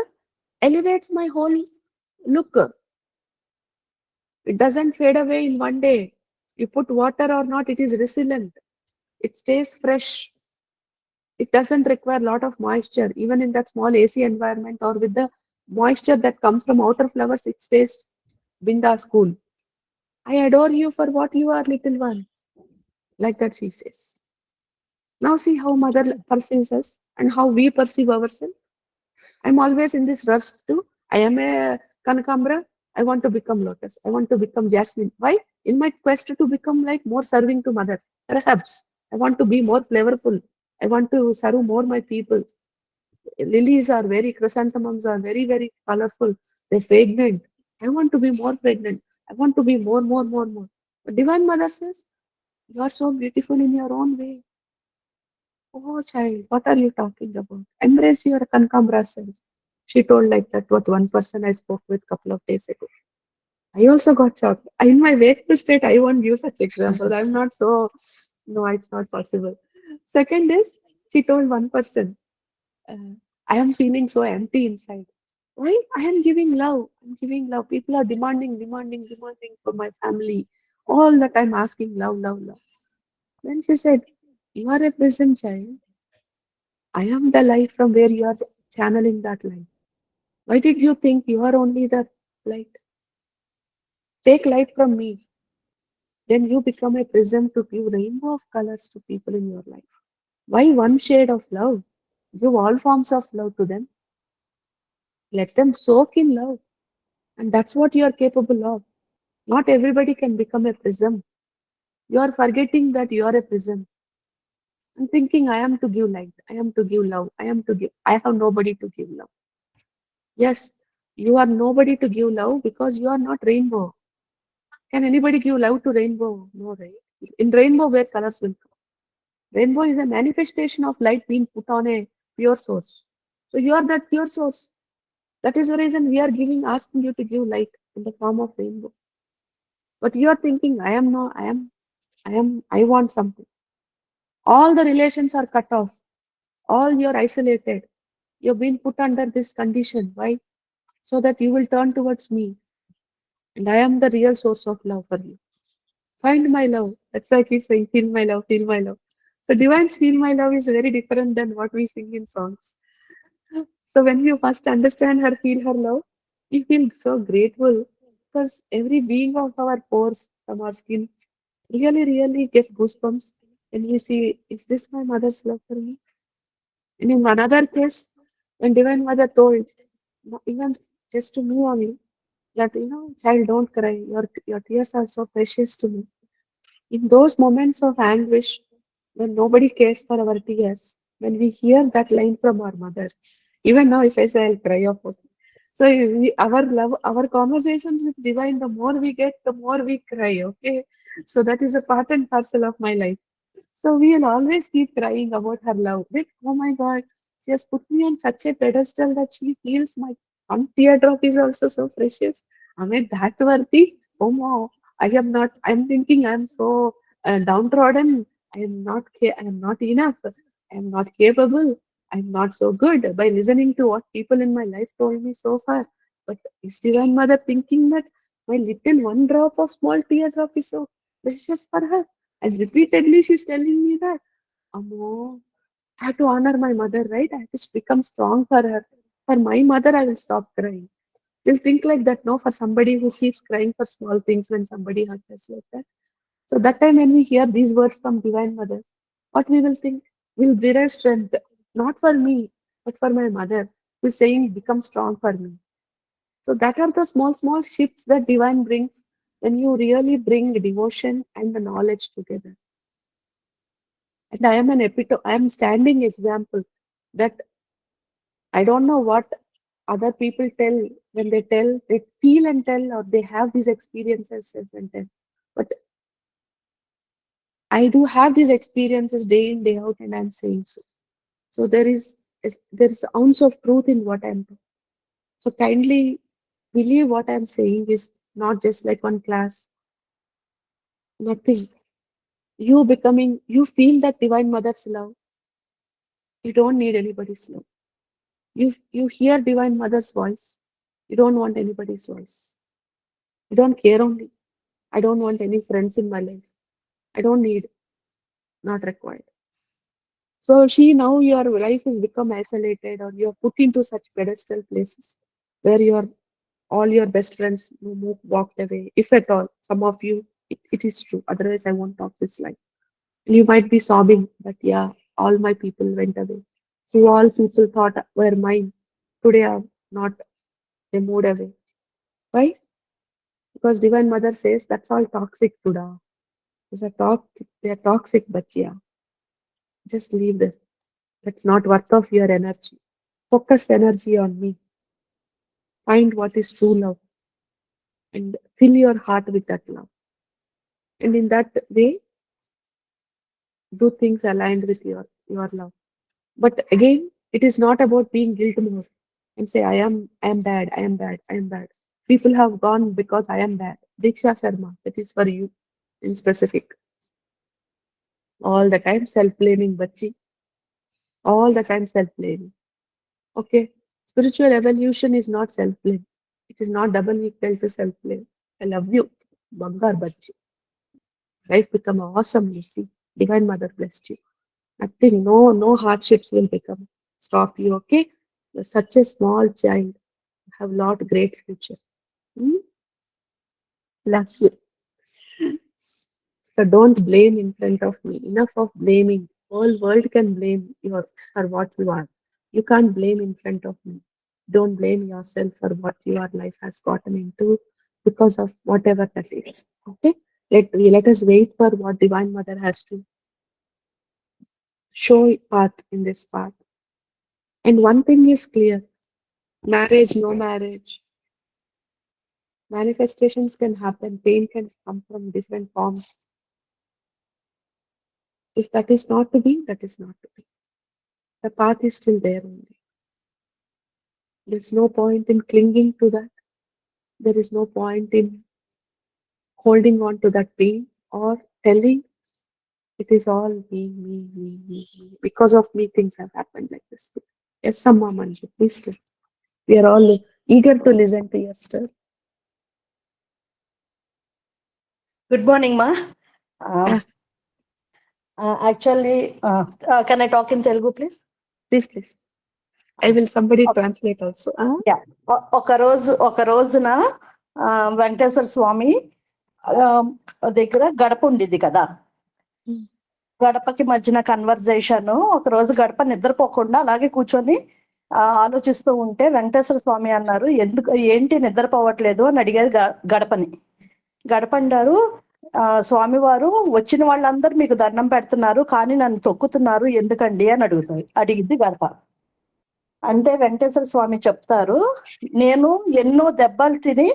elevates my whole look. It doesn't fade away in one day. You put water or not, it is resilient. It stays fresh. It doesn't require a lot of moisture. Even in that small AC environment or with the moisture that comes from outer flowers, it stays bindas cool. I adore you for what you are, little one. Like that she says. Now see how Mother perceives us and how we perceive ourselves. I'm always in this rush to, I am a Kanakambra, I want to become lotus. I want to become jasmine. Why? In my quest to become like more serving to Mother. Perhaps I want to be more flavorful. I want to serve more my people. Lilies are chrysanthemums are very, very colorful. They're fragrant. I want to be more fragrant. I want to be more. But Divine Mother says, you are so beautiful in your own way. Oh child, what are you talking about? Embrace your Kankambra self. She told like that with one person I spoke with a couple of days ago. I also got shocked. In my wakeful state, I won't give such examples. I'm not so, no, it's not possible. Second is, she told one person, I am feeling so empty inside. Why? I am giving love. I'm giving love. People are demanding from my family. All the time asking love. Then she said, you are a prison child. I am the light from where you are channeling that light. Why did you think you are only the light? Take light from me. Then you become a prism to give rainbow of colors to people in your life. Why one shade of love? Give all forms of love to them. Let them soak in love. And that's what you are capable of. Not everybody can become a prism. You are forgetting that you are a prism. And thinking, I am to give light. I am to give love. I have nobody to give love. Yes, you are nobody to give love because you are not rainbow. Can anybody give love to rainbow? No, right? In rainbow, where colors will come? Rainbow is a manifestation of light being put on a pure source. So you are that pure source. That is the reason we are asking you to give light in the form of rainbow. But you are thinking, I want something. All the relations are cut off. All you're isolated. You've been put under this condition. Why? so that you will turn towards me. And I am the real source of love for you. Find my love. That's why I keep saying, feel my love, feel my love. So divine's feel my love is very different than what we sing in songs. So when you first understand her, feel her love, you feel so grateful because every being of our pores from our skin really gets goosebumps when you see, is this my mother's love for me? And in another case, when Divine Mother told, even just to me only, that, child, don't cry, your tears are so precious to me. In those moments of anguish, when nobody cares for our tears, when we hear that line from our mother, even now if I say I'll cry, of course. So our love, our conversations with Divine, the more we get, the more we cry, okay? So that is a part and parcel of my life. So we will always keep crying about her love. Like, oh my God, she has put me on such a pedestal that she feels my one teardrop is also so precious. Am I that worthy? Oh no, I am not. I'm thinking I'm so downtrodden. I am not. I am not enough. I am not capable. I'm not so good. By listening to what people in my life told me so far, but is Divine Mother thinking that my little one drop of small teardrop is so precious for her? As repeatedly she's telling me that, Ammo, I have to honor my mother, right? I have to become strong for her. For my mother, I will stop crying. We'll think like that, no, for somebody who keeps crying for small things when somebody hurts us like that. So that time when we hear these words from Divine Mother, what we will think? We'll derive strength, not for me, but for my mother, who's saying, become strong for me. So that are the small shifts that Divine brings when you really bring devotion and the knowledge together. And I am I am standing example that I don't know what other people tell when they tell, they feel and tell, or they have these experiences and tell. But I do have these experiences day in, day out, and I'm saying so. So there is an ounce of truth in what I'm doing. So kindly believe what I'm saying is not just like one class, nothing. You feel that Divine Mother's love. You don't need anybody's love. You hear Divine Mother's voice. You don't want anybody's voice. You don't care only. I don't want any friends in my life. I don't need, not required. So now your life has become isolated or you're put into such pedestal places where all your best friends walked away. If at all, some of you, it is true. Otherwise, I won't talk this line. You might be sobbing, but yeah, all my people went away. So all people thought were mine. Today are not, they moved away. Why? Because Divine Mother says that's all toxic today. They are toxic, but yeah, just leave this. That's not worth of your energy. Focus energy on me. Find what is true love and fill your heart with that love. And in that way, do things aligned with your love. But again, it is not about being guilt mode and say, I am bad, I am bad, I am bad. People have gone because I am bad. Diksha Sharma, that is for you in specific. All the time self-blaming, Bachi. All the time self-blaming. Okay. Spiritual evolution is not self-blame. It is not double equal to self-blame. I love you. Bangar Bachi. Life become awesome, you see. Divine Mother blessed you. Nothing, no hardships will stop you, okay? You're such a small child. You have lot great future. Love you. So don't blame in front of me. Enough of blaming. Whole world can blame you for what you are. You can't blame in front of me. Don't blame yourself for what your life has gotten into because of whatever that is. Okay? Let us wait for what Divine Mother has to show path in this path. And one thing is clear. Marriage, no marriage. Manifestations can happen. Pain can come from different forms. If that is not to be, that is not to be. The path is still there only. There's no point in clinging to that. There is no point in holding on to that pain or telling it is all me. Because of me, things have happened like this. Yes, Amma Manju, please tell. We are all eager to listen to your story. Good morning, Ma. Yes. Actually, can I talk in Telugu, please? Please. I will somebody translate also. Yeah. ఒక రోజున వెంకటేశ్వర స్వామి దగ్గర గడప ఉండేది కదా. గడపకి మధ్యన conversation. ఒక రోజు గడప నిద్రపోకుండా అలాగే కూర్చొని ఆలోచిస్తూ ఉంటే వెంకటేశ్వర స్వామి అన్నారు, ఏంటి నిద్రపోవట్లేదు అని అడిగారు గడపని. గడప అంటారు, స్వామివారు వచ్చిన వాళ్ళందరూ మీకు దండం పెడుతున్నారు కానీ నన్ను తొక్కుతున్నారు ఎందుకండి అని అడిగింది గడప. అంటే వెంకటేశ్వర స్వామి చెప్తారు, నేను ఎన్నో దెబ్బలు తిని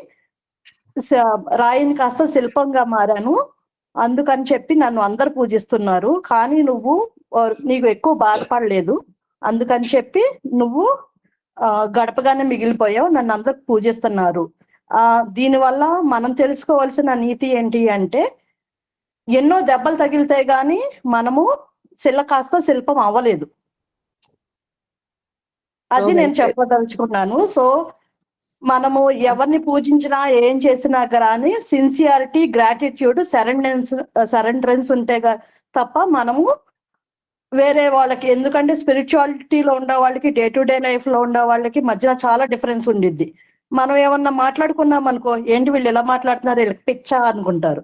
రాయిని కాస్త శిల్పంగా మారాను, అందుకని చెప్పి నన్ను అందరు పూజిస్తున్నారు, కానీ నీకు ఎక్కువ బాధపడలేదు, అందుకని చెప్పి నువ్వు గడపగానే మిగిలిపోయావు, నన్ను అందరు పూజిస్తున్నారు. దీనివల్ల మనం తెలుసుకోవాల్సిన నీతి ఏంటి అంటే, ఎన్నో దెబ్బలు తగిలితే గాని మనము కాస్త శిల్పం అవ్వలేదు. అది నేను చెప్పదలుచుకున్నాను. సో మనము ఎవరిని పూజించినా ఏం చేసినా కానీ సిన్సియారిటీ, గ్రాటిట్యూడ్, సరెండరెన్స్ ఉంటే తప్ప మనము వేరే వాళ్ళకి, ఎందుకంటే స్పిరిచువాలిటీలో ఉండే వాళ్ళకి, డే టు డే లైఫ్ లో ఉండే వాళ్ళకి మధ్యన చాలా డిఫరెన్స్ ఉండిద్ది. మనం ఏమన్నా మాట్లాడుకున్నాం అనుకో, ఏంటి వీళ్ళు ఎలా మాట్లాడుతున్నారు, వీళ్ళకి పిచ్చా అనుకుంటారు.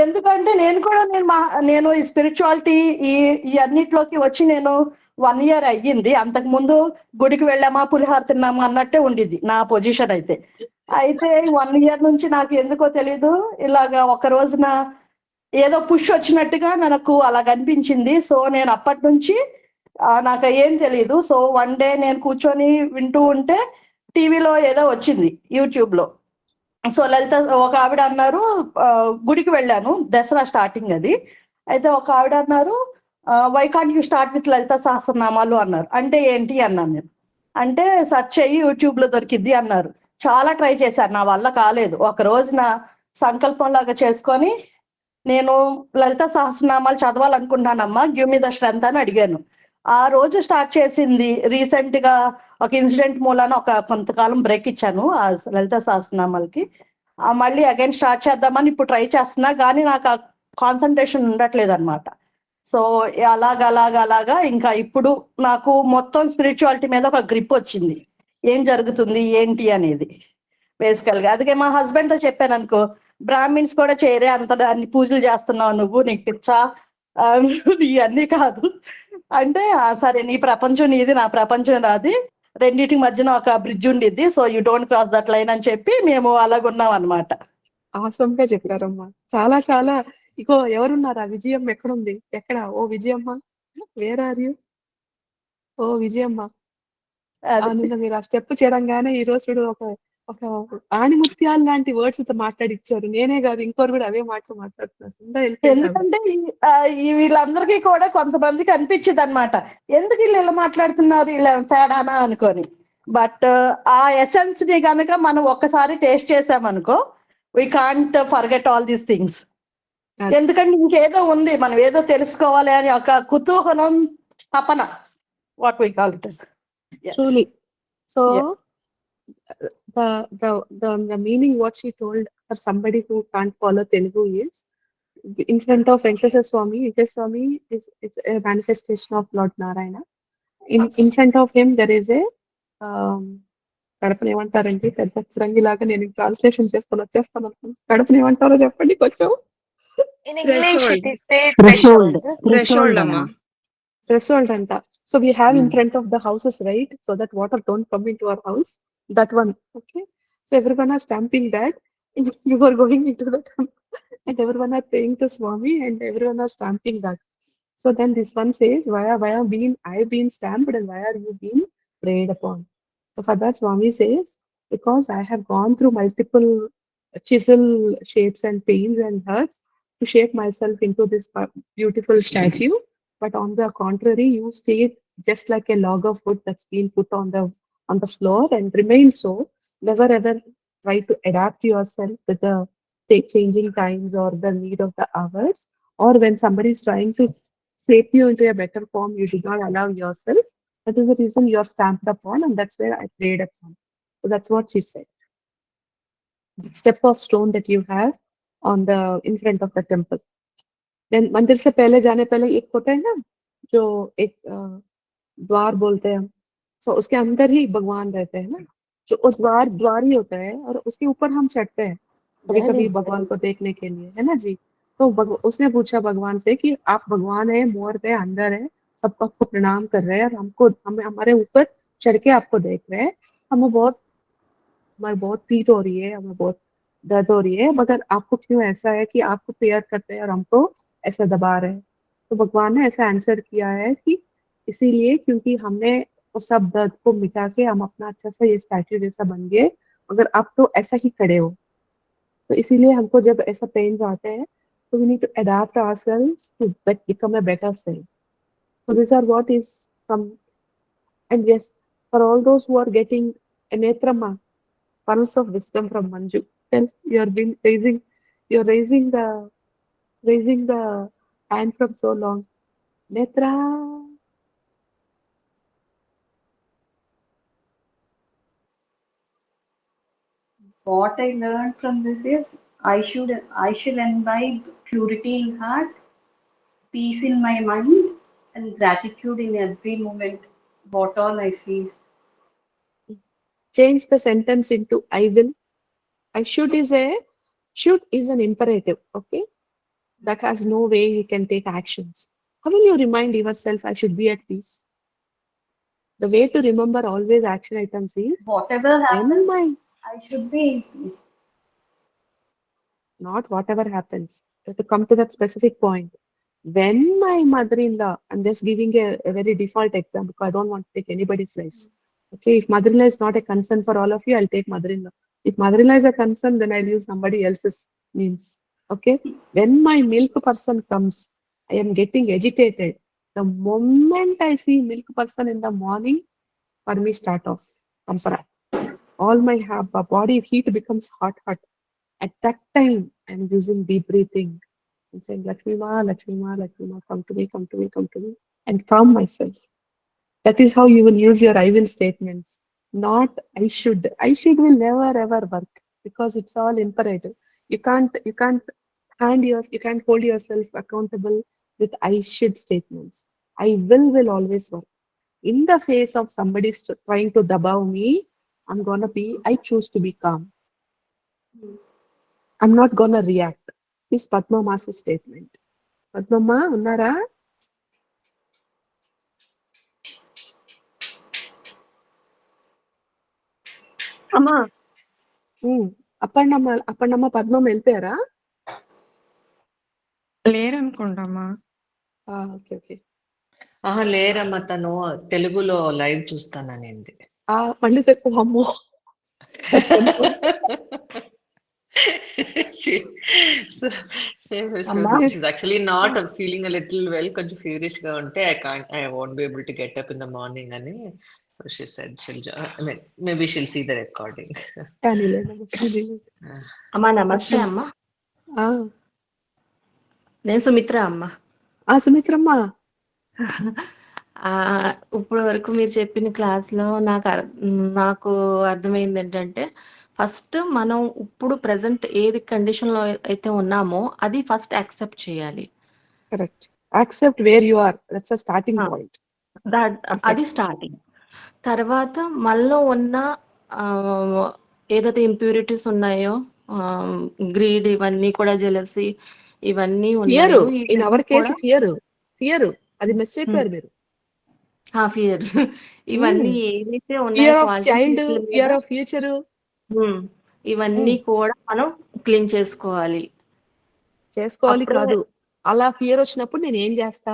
ఎందుకంటే నేను ఈ స్పిరిచువాలిటీ ఈ అన్నిట్లోకి వచ్చి నేను 1 year అయ్యింది. అంతకు ముందు గుడికి వెళ్ళామా పులిహార తిన్నామా అన్నట్టే ఉండిద్ది నా పొజిషన్ అయితే. 1 year నుంచి నాకు ఎందుకో తెలీదు, ఇలాగా ఒక రోజున ఏదో పుష్ వచ్చినట్టుగా నాకు అలా కనిపించింది. సో నేను అప్పటి నుంచి నాకు ఏం తెలీదు. సో వన్ డే నేను కూర్చొని వింటూ ఉంటే టీవీలో ఏదో వచ్చింది, యూట్యూబ్ లో. సో లలిత ఒక ఆవిడ అన్నారు, గుడికి వెళ్ళాను, దసరా స్టార్టింగ్ అది. అయితే ఒక ఆవిడ అన్నారు, why can't you start with Lalitha సహస్రనామాలు అన్నారు. అంటే ఏంటి అన్నాను నేను. అంటే సెర్చ్ అయ్యి యూట్యూబ్ లో దొరికిద్ది అన్నారు. చాలా ట్రై చేశాను, నా వల్ల కాలేదు. ఒక రోజున సంకల్పం లాగా చేసుకొని నేను లలిత సహస్రనామాలు చదవాలనుకుంటానమ్మా, గివ్ మీ ద స్ట్రెంత్ అని అడిగాను. ఆ రోజు స్టార్ట్ చేసింది. రీసెంట్ గా ఒక ఇన్సిడెంట్ మూలాన కొంతకాలం బ్రేక్ ఇచ్చాను ఆ లలిత సహస్రనామాలకి. మళ్ళీ అగైన్ స్టార్ట్ చేద్దామని ఇప్పుడు ట్రై చేస్తున్నా, కానీ నాకు ఆ కాన్సన్ట్రేషన్ ఉండట్లేదు అనమాట. సో అలాగా ఇంకా ఇప్పుడు నాకు మొత్తం స్పిరిచువాలిటీ మీద ఒక గ్రిప్ వచ్చింది, ఏం జరుగుతుంది ఏంటి అనేది బేసికల్ గా. అందుకే మా హస్బెండ్ తో చెప్పాను అనుకో, బ్రాహ్మిన్స్ కూడా చేరే అంత అన్ని పూజలు చేస్తున్నావు నువ్వు, నీకు పిచ్చా, ఇవన్నీ కాదు అంటే, సరే నీ ప్రపంచం నీది, నా ప్రపంచం నాది, రెండింటికి మధ్యన ఒక బ్రిడ్జ్ ఉండిద్ది, so you don't cross that line అని చెప్పి మేము అలాగున్నాం అనమాట. ఆసంగా చెప్పారమ్మా, చాలా చాలా. ఇగో ఎవరున్నారా, విజయం ఎక్కడుంది, ఎక్కడ? ఓ విజయమ్మ, వేర్ ఆర్ యూ? ఓ విజయమ్మ, నిన్న మీరు ఆ స్టెప్ చేయడంగానే ఈ రోజు ఒక ఆణిముత్యాలు లాంటి వర్డ్స్ తో మాట్లాడిచ్చారు. నేనే కాదు, ఇంకోరు కూడా అవే మాటలు మాట్లాడుతున్నారు. ఎందుకంటే వీళ్ళందరికీ కూడా కొంతమందికి అనిపించింది అనమాట, ఎందుకు వీళ్ళు ఇలా మాట్లాడుతున్నారు, వీళ్ళ తేడానా అనుకొని. బట్ ఆ ఎసెన్స్ ని కనుక మనం ఒక్కసారి టేస్ట్ చేసామనుకో, we can't forget all these things. ఎందుకంటే ఇంకేదో ఉంది, మనం ఏదో తెలుసుకోవాలి అని ఒక కుతూహలం, తపన, what we call it. Truly. So the meaning what she told for somebody who can't follow Telugu is, in front of Venkateswara Swami it's a manifestation of Lord Nārāyaṇa. In front of him there is a కడపని ఏమంటారండి, పెద్ద చిరంగి లాగా నేను translation చేస్తాను కడపని ఏమంటారో చెప్పండి కొంచెం. In English it is said Threshold amma. Threshold anta. So we have in front of the houses, right? So that water don't come into our house. That one, okay? So everyone are stamping that. You are going into the temple and everyone are praying to Swami and everyone are stamping that. So then this one says, why I've been stamped and why are you being prayed upon? So for that Swami says, because I have gone through multiple chisel shapes and pains and hurts to shape myself into this beautiful statue. But on the contrary, you stayed just like a log of wood that's been put on the floor and remain so. Never ever try to adapt yourself with the changing times or the need of the hours, or when somebody is trying to shape you into a better form, you should not allow yourself. That is the reason you're stamped upon, and that's where I prayed upon. So that's what she said. The step of stone that you have on the in front of the temple. Then मंदिर से पहले जाने पहले एक होता है ना जो एक द्वार बोलते हैं हम, so उसके अंदर ही भगवान रहते हैं ना, जो उस द्वार ही होता है और उसके ऊपर हम चढ़ते हैं कभी-कभी भगवान को देखने के लिए, है ना जी। तो उसने पूछा भगवान से कि आप भगवान है, मोर पे अंदर है, सबको आपको प्रणाम कर रहे हैं और हमें हमारे ऊपर चढ़ के आपको देख रहे हैं, हमें हमारी बहुत पीठ हो रही है, हमें बहुत दर्द हो रही है, मगर आपको क्यों ऐसा है कि आपको प्रेयर करते हैं और हमको ऐसा दबा रहे हैं। तो भगवान ने ऐसा आंसर किया है कि इसीलिए क्योंकि हमने उस सब दर्द को मिटा के हम अपना अच्छा सा ये स्टैच्यू जैसा बन गए, मगर आप तो ऐसा ही खड़े हो। तो इसीलिए हमको जब ऐसा पेन्स आते हैं तो we need to adapt ourselves to become a better self. So these are what is some, and yes, for all those who are getting a netrama, pearls of wisdom from Manju, and you're raising the hand from so long. Netra. What I learned from this is I should imbibe purity in heart, peace in my mind, and gratitude in every moment, what all I face. Change the sentence into I will. Should is an imperative, okay? That has no way you can take actions. How will you remind yourself I should be at peace? The way to remember always action items is Whatever happens, I should be in peace. Not whatever happens. You have to come to that specific point. When my mother-in-law, I'm just giving a very default example because I don't want to take anybody's life. Okay, if mother-in-law is not a concern for all of you, I'll take mother-in-law. If mother-in-law is a concern, then I'll use somebody else's means. Okay, when my milk person comes, I am getting agitated. The moment I see milk person in the morning, for me start off. Kampara. All my body heat becomes hot. At that time, I'm using deep breathing and saying, Lakshmi Ma, Lakshmi Ma, Lakshmi Ma, come to me, and calm myself. That is how you will use your I will statements, not I should. I should will never ever work because it's all imperative. You can't hold yourself accountable with I should statements. I will always work. In the face of somebody trying to dabaw me, I choose to be calm. I'm not gonna react. This is Padma Ma's statement. Padma Ma, unnara? అమ్మా అప్పన్నమ్మ పద్మమ్మ వెళ్ళిపోయారా? లేరనుకుంటామా. Okay. లేరమ్మా, తను తెలుగులో live చూస్తాననింది. మళ్ళీ తెక్కువ అమ్మో. She's actually not feeling a little well, కొంచెం feverish గా ఉంటే I won't be able to get up in the morning అని. So she said maybe she'll see the recording. అమ్మా నమస్తే అమ్మా. నేను సుమిత్ర అమ్మా. సుమిత్రమ్మ, ఇప్పుడు వరకు మీరు చెప్పిన క్లాస్ లో నాకు అర్థమైంది ఏంటంటే, ఫస్ట్ మనం ఇప్పుడు ప్రెసెంట్ ఏది కండిషన్ లో అయితే ఉన్నామో అది ఫస్ట్ యాక్సెప్ట్ చేయాలి. Correct. Accept where you are. That's a starting point. అది స్టార్టింగ్. తర్వాత మనలో ఉన్న ఏదైతే ఇంప్యూరిటీస్ ఉన్నాయో, గ్రీడ్, ఇవన్నీ కూడా జెలసీ, ఇవన్నీ ఉన్నాయో, ఇన్ అవర్ కేస్ ఫియర్ అది మిస్ అయిపోయారు మీరు. ఫియర్, ఇవన్నీ ఏదైతే ఉన్నాయో, fear of child, fear of future, ఇవన్నీ కూడా మనం క్లీన్ చేసుకోవాలి. కాదు, అలా ఫియర్ వచ్చినప్పుడు నేను ఏం చేస్తా?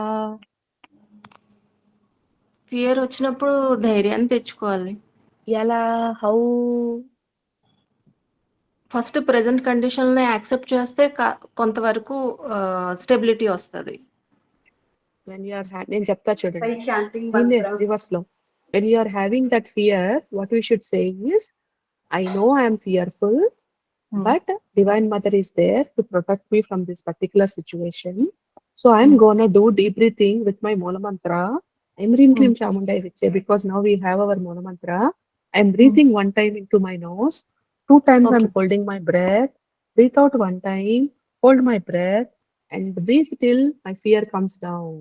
ఫియర్ వచ్చినప్పుడు ధైర్యాన్ని తెచ్చుకోవాలి. ఎలా? హౌ? ఫస్ట్ ప్రెసెంట్ కండిషన్ ని యాక్సెప్ట్ చేస్తే కొంతవరకు స్టెబిలిటీ వస్తుంది. నేను చెప్తా చూడండి, రివర్స్ లో. When you are having that fear, what we should say is, I know I am fearful, but Divine Mother is there to protect me from this particular situation. So I'm gonna do deep breathing with my Mola mantra. I'm Rim Klim Chamundai Viche, because now we have our Mola mantra. I'm breathing one time into my nose, 2 times I'm holding my breath, breathe out 1 time, hold my breath, and breathe till my fear comes down.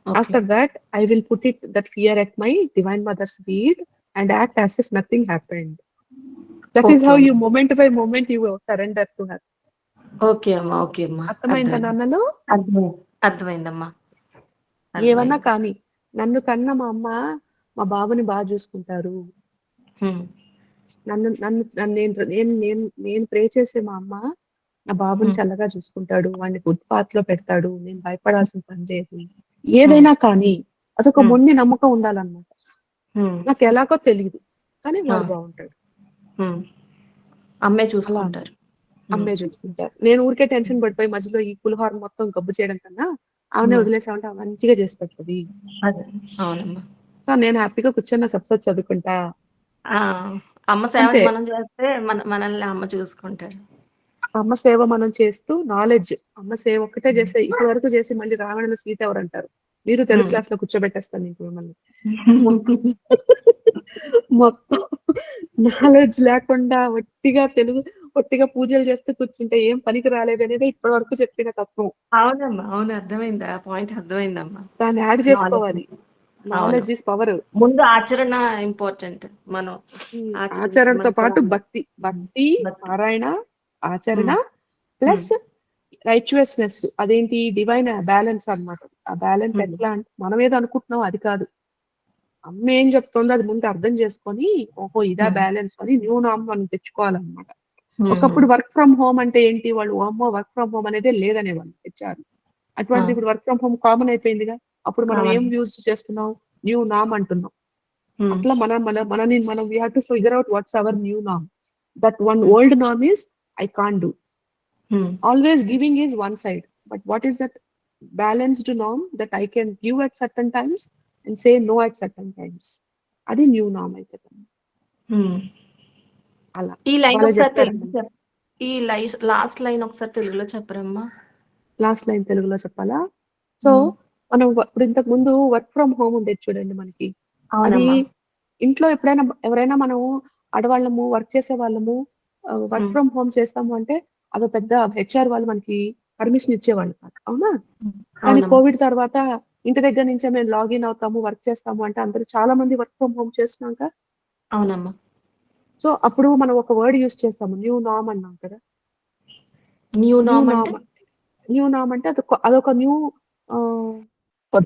After that, I will put that fear at my Divine Mother's feet and act as if nothing happened. That is how you moment by moment you will surrender to her. Okay అమ్మా, okay అమ్మా, అర్థమైందా నాన్నలో? అర్థమైందమ్మా. ఏమన్నా కానీ నన్ను కన్న మా అమ్మ మా బాబుని బాగా చూసుకుంటారు. నేను ప్రే చేసే మా అమ్మ నా బాబుని చల్లగా చూసుకుంటాడు, వాడిని గుడ్ పాత్ లో పెడతాడు, నేను భయపడాల్సిన పని లేదు. ఏదైనా కానీ అదొక మొండి నమ్మకం ఉండాలన్నమాట. నాకు ఎలాగో తెలియదు కానీ వాడు బాగుంటాడు, అమ్మే చూసుకుంటారు. అమ్మే చూసుకుంటారు. నేను ఊరికే టెన్షన్ పడిపోయి మధ్యలో ఈ పులిహోర మొత్తం గబ్బు చేయడం కన్నా ఆమె వదిలేసామంటే మంచిగా చేసి పెడుతుంది. అవునమ్మా. సో నేను హ్యాపీగా కూర్చొని నా సబ్జెక్ట్ చదువుకుంటా. అమ్మ సేవ మనం చేస్తే మనల్ని అమ్మ చూసుకుంటారు. అమ్మ సేవ మనం చేస్తూ నాలెడ్జ్, అమ్మ సేవ ఒక్కటే చేస్తే ఇప్పటి వరకు చేసి మళ్ళీ రావణులు సీత ఎవరు అంటారు, మీరు తెలుగు క్లాస్ లో కూర్చోబెట్టేస్తాను నీకు మిమ్మల్ని. మొత్తం నాలెడ్జ్ లేకుండా ఒట్టిగా పూజలు చేస్తూ కూర్చుంటే ఏం పనికి రాలేదు అనేది ఇప్పటి వరకు చెప్పిన తత్వం. అవునమ్మా, అవును, అర్థమైందా? పాయింట్ అర్థమైందమ్మా. దాన్ని యాడ్ చేసుకోవాలి. Knowledge is power. ముందు ఆచరణ ఇంపార్టెంట్. మనం ఆచరణతో పాటు భక్తి, పారాయణ, ఆచరణ ప్లస్ రైచువస్నెస్. అదేంటి? డివైన్ బ్యాలెన్స్ అన్నమాట. ఆ బ్యాలెన్స్ ఎట్లా అంటే మనం ఏదో అనుకుంటున్నాం అది కాదు, అమ్మ ఏం చెప్తుందో అది ముందు అర్థం చేసుకొని ఓహో ఇదా బ్యాలెన్స్ అని న్యూ నామ్ మనం తెచ్చుకోవాలన్నమాట. ఒకప్పుడు వర్క్ ఫ్రమ్ హోమ్ అంటే ఏంటి, వాళ్ళు అమ్మో వర్క్ ఫ్రమ్ హోమ్ అనేది లేదనేవాళ్ళు తెచ్చారు. అటువంటి ఇప్పుడు వర్క్ ఫ్రమ్ హోమ్ కామన్ అయిపోయిందిగా. అప్పుడు మనం ఏం యూజ్ చేస్తున్నాం, న్యూ నామ్ అంటున్నాం. అట్లా మనం we have to figure out what's our new నామ్. దట్ వన్ ఓల్డ్ నామ్ is I can't do. Always giving is one side, but what is that balanced norm that I can give at certain times and say no at certain times? Adi new norm aithe. Ala ఈ line ఒకసారి last line ఒకసారి తెలుగులో చెప్పరమ్మా. Last line తెలుగులో చెప్పాలా? So మనం ఇప్పుడు ఇంతకు ముందు వర్క్ ఫ్రమ్ హోమ్ ఉండేది చూడండి మనకి. అది ఇంట్లో ఎవరైనా మనం ఆడవాళ్ళము వర్క్ చేసే వాళ్ళము వర్క్ ఫ్రమ్ హోమ్ చేస్తాము అంటే అదో పెద్ద హెచ్ఆర్ వాళ్ళు మనకి పర్మిషన్ ఇచ్చేవాళ్ళు కాదు, అవునా? కానీ కోవిడ్ తర్వాత ఇంటి దగ్గర నుంచే మేము లాగిన్ అవుతాము, వర్క్ చేస్తాము అంటే అందరూ చాలా మంది వర్క్ ఫ్రమ్ హోమ్ చేస్తున్నాక. అవునమ్మా. సో అప్పుడు మనం ఒక వర్డ్ యూజ్ చేస్తాము, న్యూ నామ్ అన్నాం కదా. న్యూ నామ్ అంటే అదొక న్యూ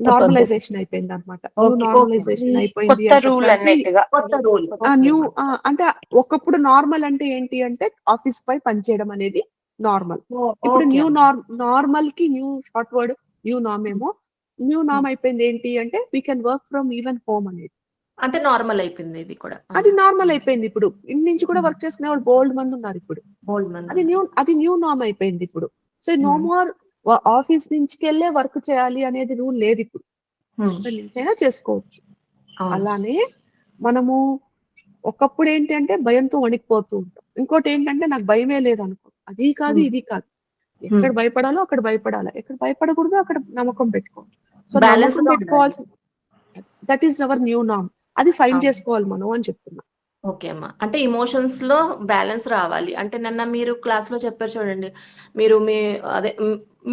నార్మలైజేషన్ అయిపోయింది అనమాట. న్యూ నార్మలైజేషన్ అయిపోయింది న్యూ అంటే ఒకప్పుడు నార్మల్ అంటే ఏంటి అంటే ఆఫీస్ పై పనిచేయడం అనేది నార్మల్. ఇప్పుడు న్యూ నార్మల్ కి న్యూ షార్ట్ వర్డ్ న్యూ నామ్ ఏమో. న్యూ నామ్ అయిపోయింది ఏంటి అంటే we can work from even home అనేది. అంటే నార్మల్ అయిపోయింది ఇది కూడా. అది నార్మల్ అయిపోయింది. ఇప్పుడు ఇంటి నుంచి కూడా వర్క్ చేసుకునే వాళ్ళు బోల్డ్ మంది ఉన్నారు ఇప్పుడు. అది న్యూ నామ్ అయిపోయింది ఇప్పుడు. సో నో మోర్ ఆఫీస్ నుంచి వెళ్ళే వర్క్ చేయాలి అనేది రూల్ లేదు ఇప్పుడు. ఎక్కడి నుంచైనా చేసుకోవచ్చు. అలానే మనము ఒకప్పుడు ఏంటి అంటే భయంతో వణికిపోతూ ఉంటాం. ఇంకోటి ఏంటంటే నాకు భయమే లేదు అనుకో, అది కాదు ఇది కాదు. ఎక్కడ భయపడాలో అక్కడ భయపడాలి, ఎక్కడ భయపడకూడదు అక్కడ నమ్మకం పెట్టుకోవాలి. సో నమ్మకం పెట్టుకోవాల్సి, దట్ ఈస్ అవర్ న్యూ నామ్. అది ఫైండ్ చేసుకోవాలి మనం అని చెప్తున్నా. ఓకే అమ్మా. అంటే ఇమోషన్స్ లో బ్యాలెన్స్ రావాలి అంటే నిన్న మీరు క్లాస్ లో చెప్పారు చూడండి, మీరు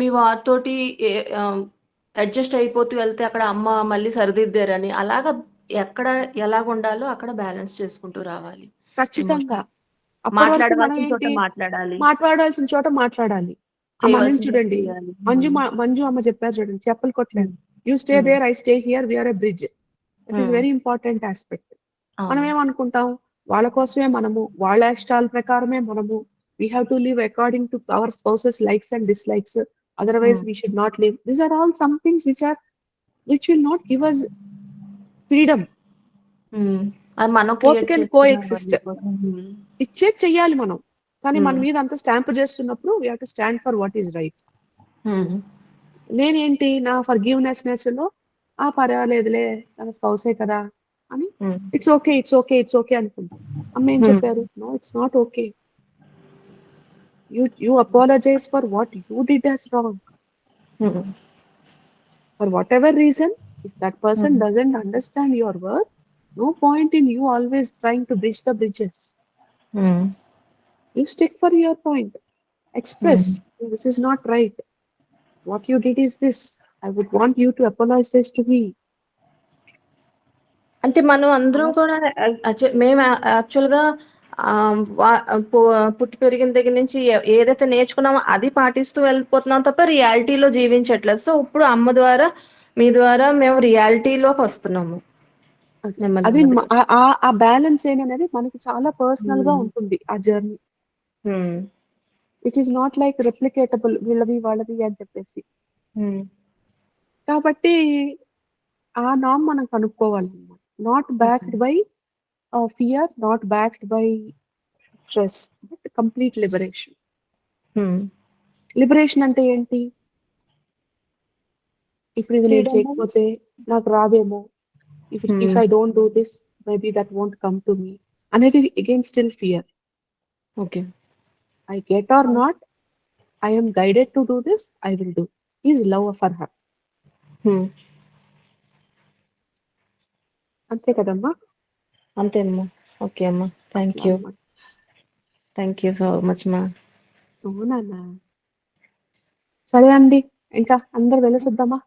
మీ వారితోటి అడ్జస్ట్ అయిపోతూ వెళ్తే అక్కడ అమ్మ మళ్ళీ సరిదిద్దారని, అలాగా ఎక్కడ ఎలాగ ఉండాలో అక్కడ బ్యాలెన్స్ చేసుకుంటూ రావాలి. ఖచ్చితంగా మాట్లాడాలి, మాట్లాడాల్సిన చోట మాట్లాడాలి. చూడండి మంజు అమ్మ చెప్పారు చూడండి, చెప్పలు కొట్టలేదు. You stay there, I stay here, we are a bridge. It is very important aspect. మనం ఏమనుకుంటాం, వాళ్ళ కోసమే మనము, వాళ్ళ ఇష్టాల ప్రకారమే మనము, we have to live according to our spouses likes and dislikes, otherwise we should not live. These are all some things which will not give us freedom. Both can coexist. ఇచ్చే చెయ్యాలి మనం, కానీ మన మీద అంత స్టాంప్ చేస్తున్నప్పుడు we have to stand for what is right. నేనేంటి నా ఫర్గివ్నెస్ లో పర్వాలేదులే తన స్పౌసే కదా అని ఇట్స్ ఓకే అనుకుంటా. అమ్మ ఏం చెప్పారు, no it's not okay. You apologize for what you did as wrong. For whatever reason, if that person doesn't understand your work, no point in you always trying to bridge the bridges. You stick for your point. Express, this is not right. What you did is this. I would want you to apologize to me. అంటే మనం అందరం కూడా మేము యాక్చువల్గా పుట్టి పెరిగిన దగ్గర నుంచి ఏదైతే నేర్చుకున్నామో అది పాటిస్తూ వెళ్ళిపోతున్నాం తప్ప రియాలిటీలో జీవించట్లేదు. సో ఇప్పుడు అమ్మ ద్వారా మీ ద్వారా మేము రియాలిటీలోకి వస్తున్నాము. అది ఆ బ్యాలెన్స్ అనేది మనకి చాలా పర్సనల్ గా ఉంటుంది ఆ journey. It is not like replicable వీళ్ళది వాళ్ళది అని చెప్పేసి. కాబట్టి ఆ నామ్ మనం కనుక్కోవాలి. Not backed by fear, not backed by stress, but complete liberation. Liberation అంటే ఏంటి? ఇప్పుడు ఇది నేను చేయకపోతే నాకు రాదేమో, if I don't do this, maybe that won't come to me. అనేది again still fear. Okay. I get or not, I am guided to do this, I will do. Is love for her. అంతే కదమ్మా? అంతే అమ్మా. Okay అమ్మా, thank you. Thank you so much మా. అవునా? సరే అండి, ఇంకా అందరు వెళ్ళొద్దామా?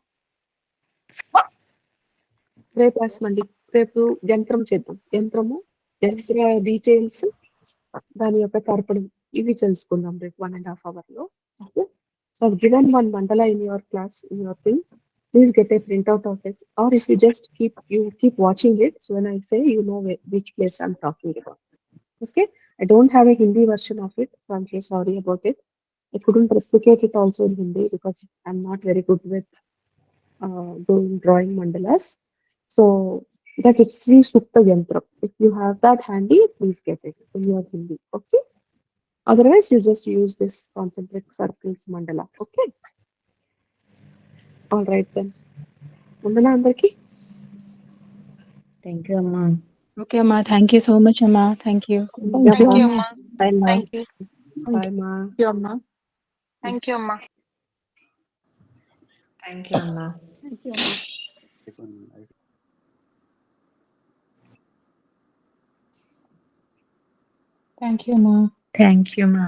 రేపు రాసమండి. రేపు యంత్రం చేద్దాం. యంత్రము, యంత్ర డీటెయిల్స్, దాని యొక్క తర్పణం ఇవి తెలుసుకుందాం రేపు 1.5 hours లో. So I've given one mandala in your class, in your things. Please get a printout of it, or if you just keep watching it, so when I say, you know which place I'm talking about. Okay, I don't have a Hindi version of it, so I'm so sorry about it. I couldn't replicate it also in Hindi because I'm not very good with doing drawing mandalas. So that it's Śrī Sukta Yantra. If you have that handy, please get it in your Hindi. Okay. Otherwise, you just use this concentric circles mandala. Okay. All right then. Mandala andarki. Thank you, Amma. Okay, Amma. Thank you so much, Amma. Thank you. Thank you, Amma. Bye, Ma. Thank you. Bye, Ma. Thank you, Amma. Thank you, Amma. Thank you, Amma. Thank you, Amma. Thank you, Ma. Thank you, Ma.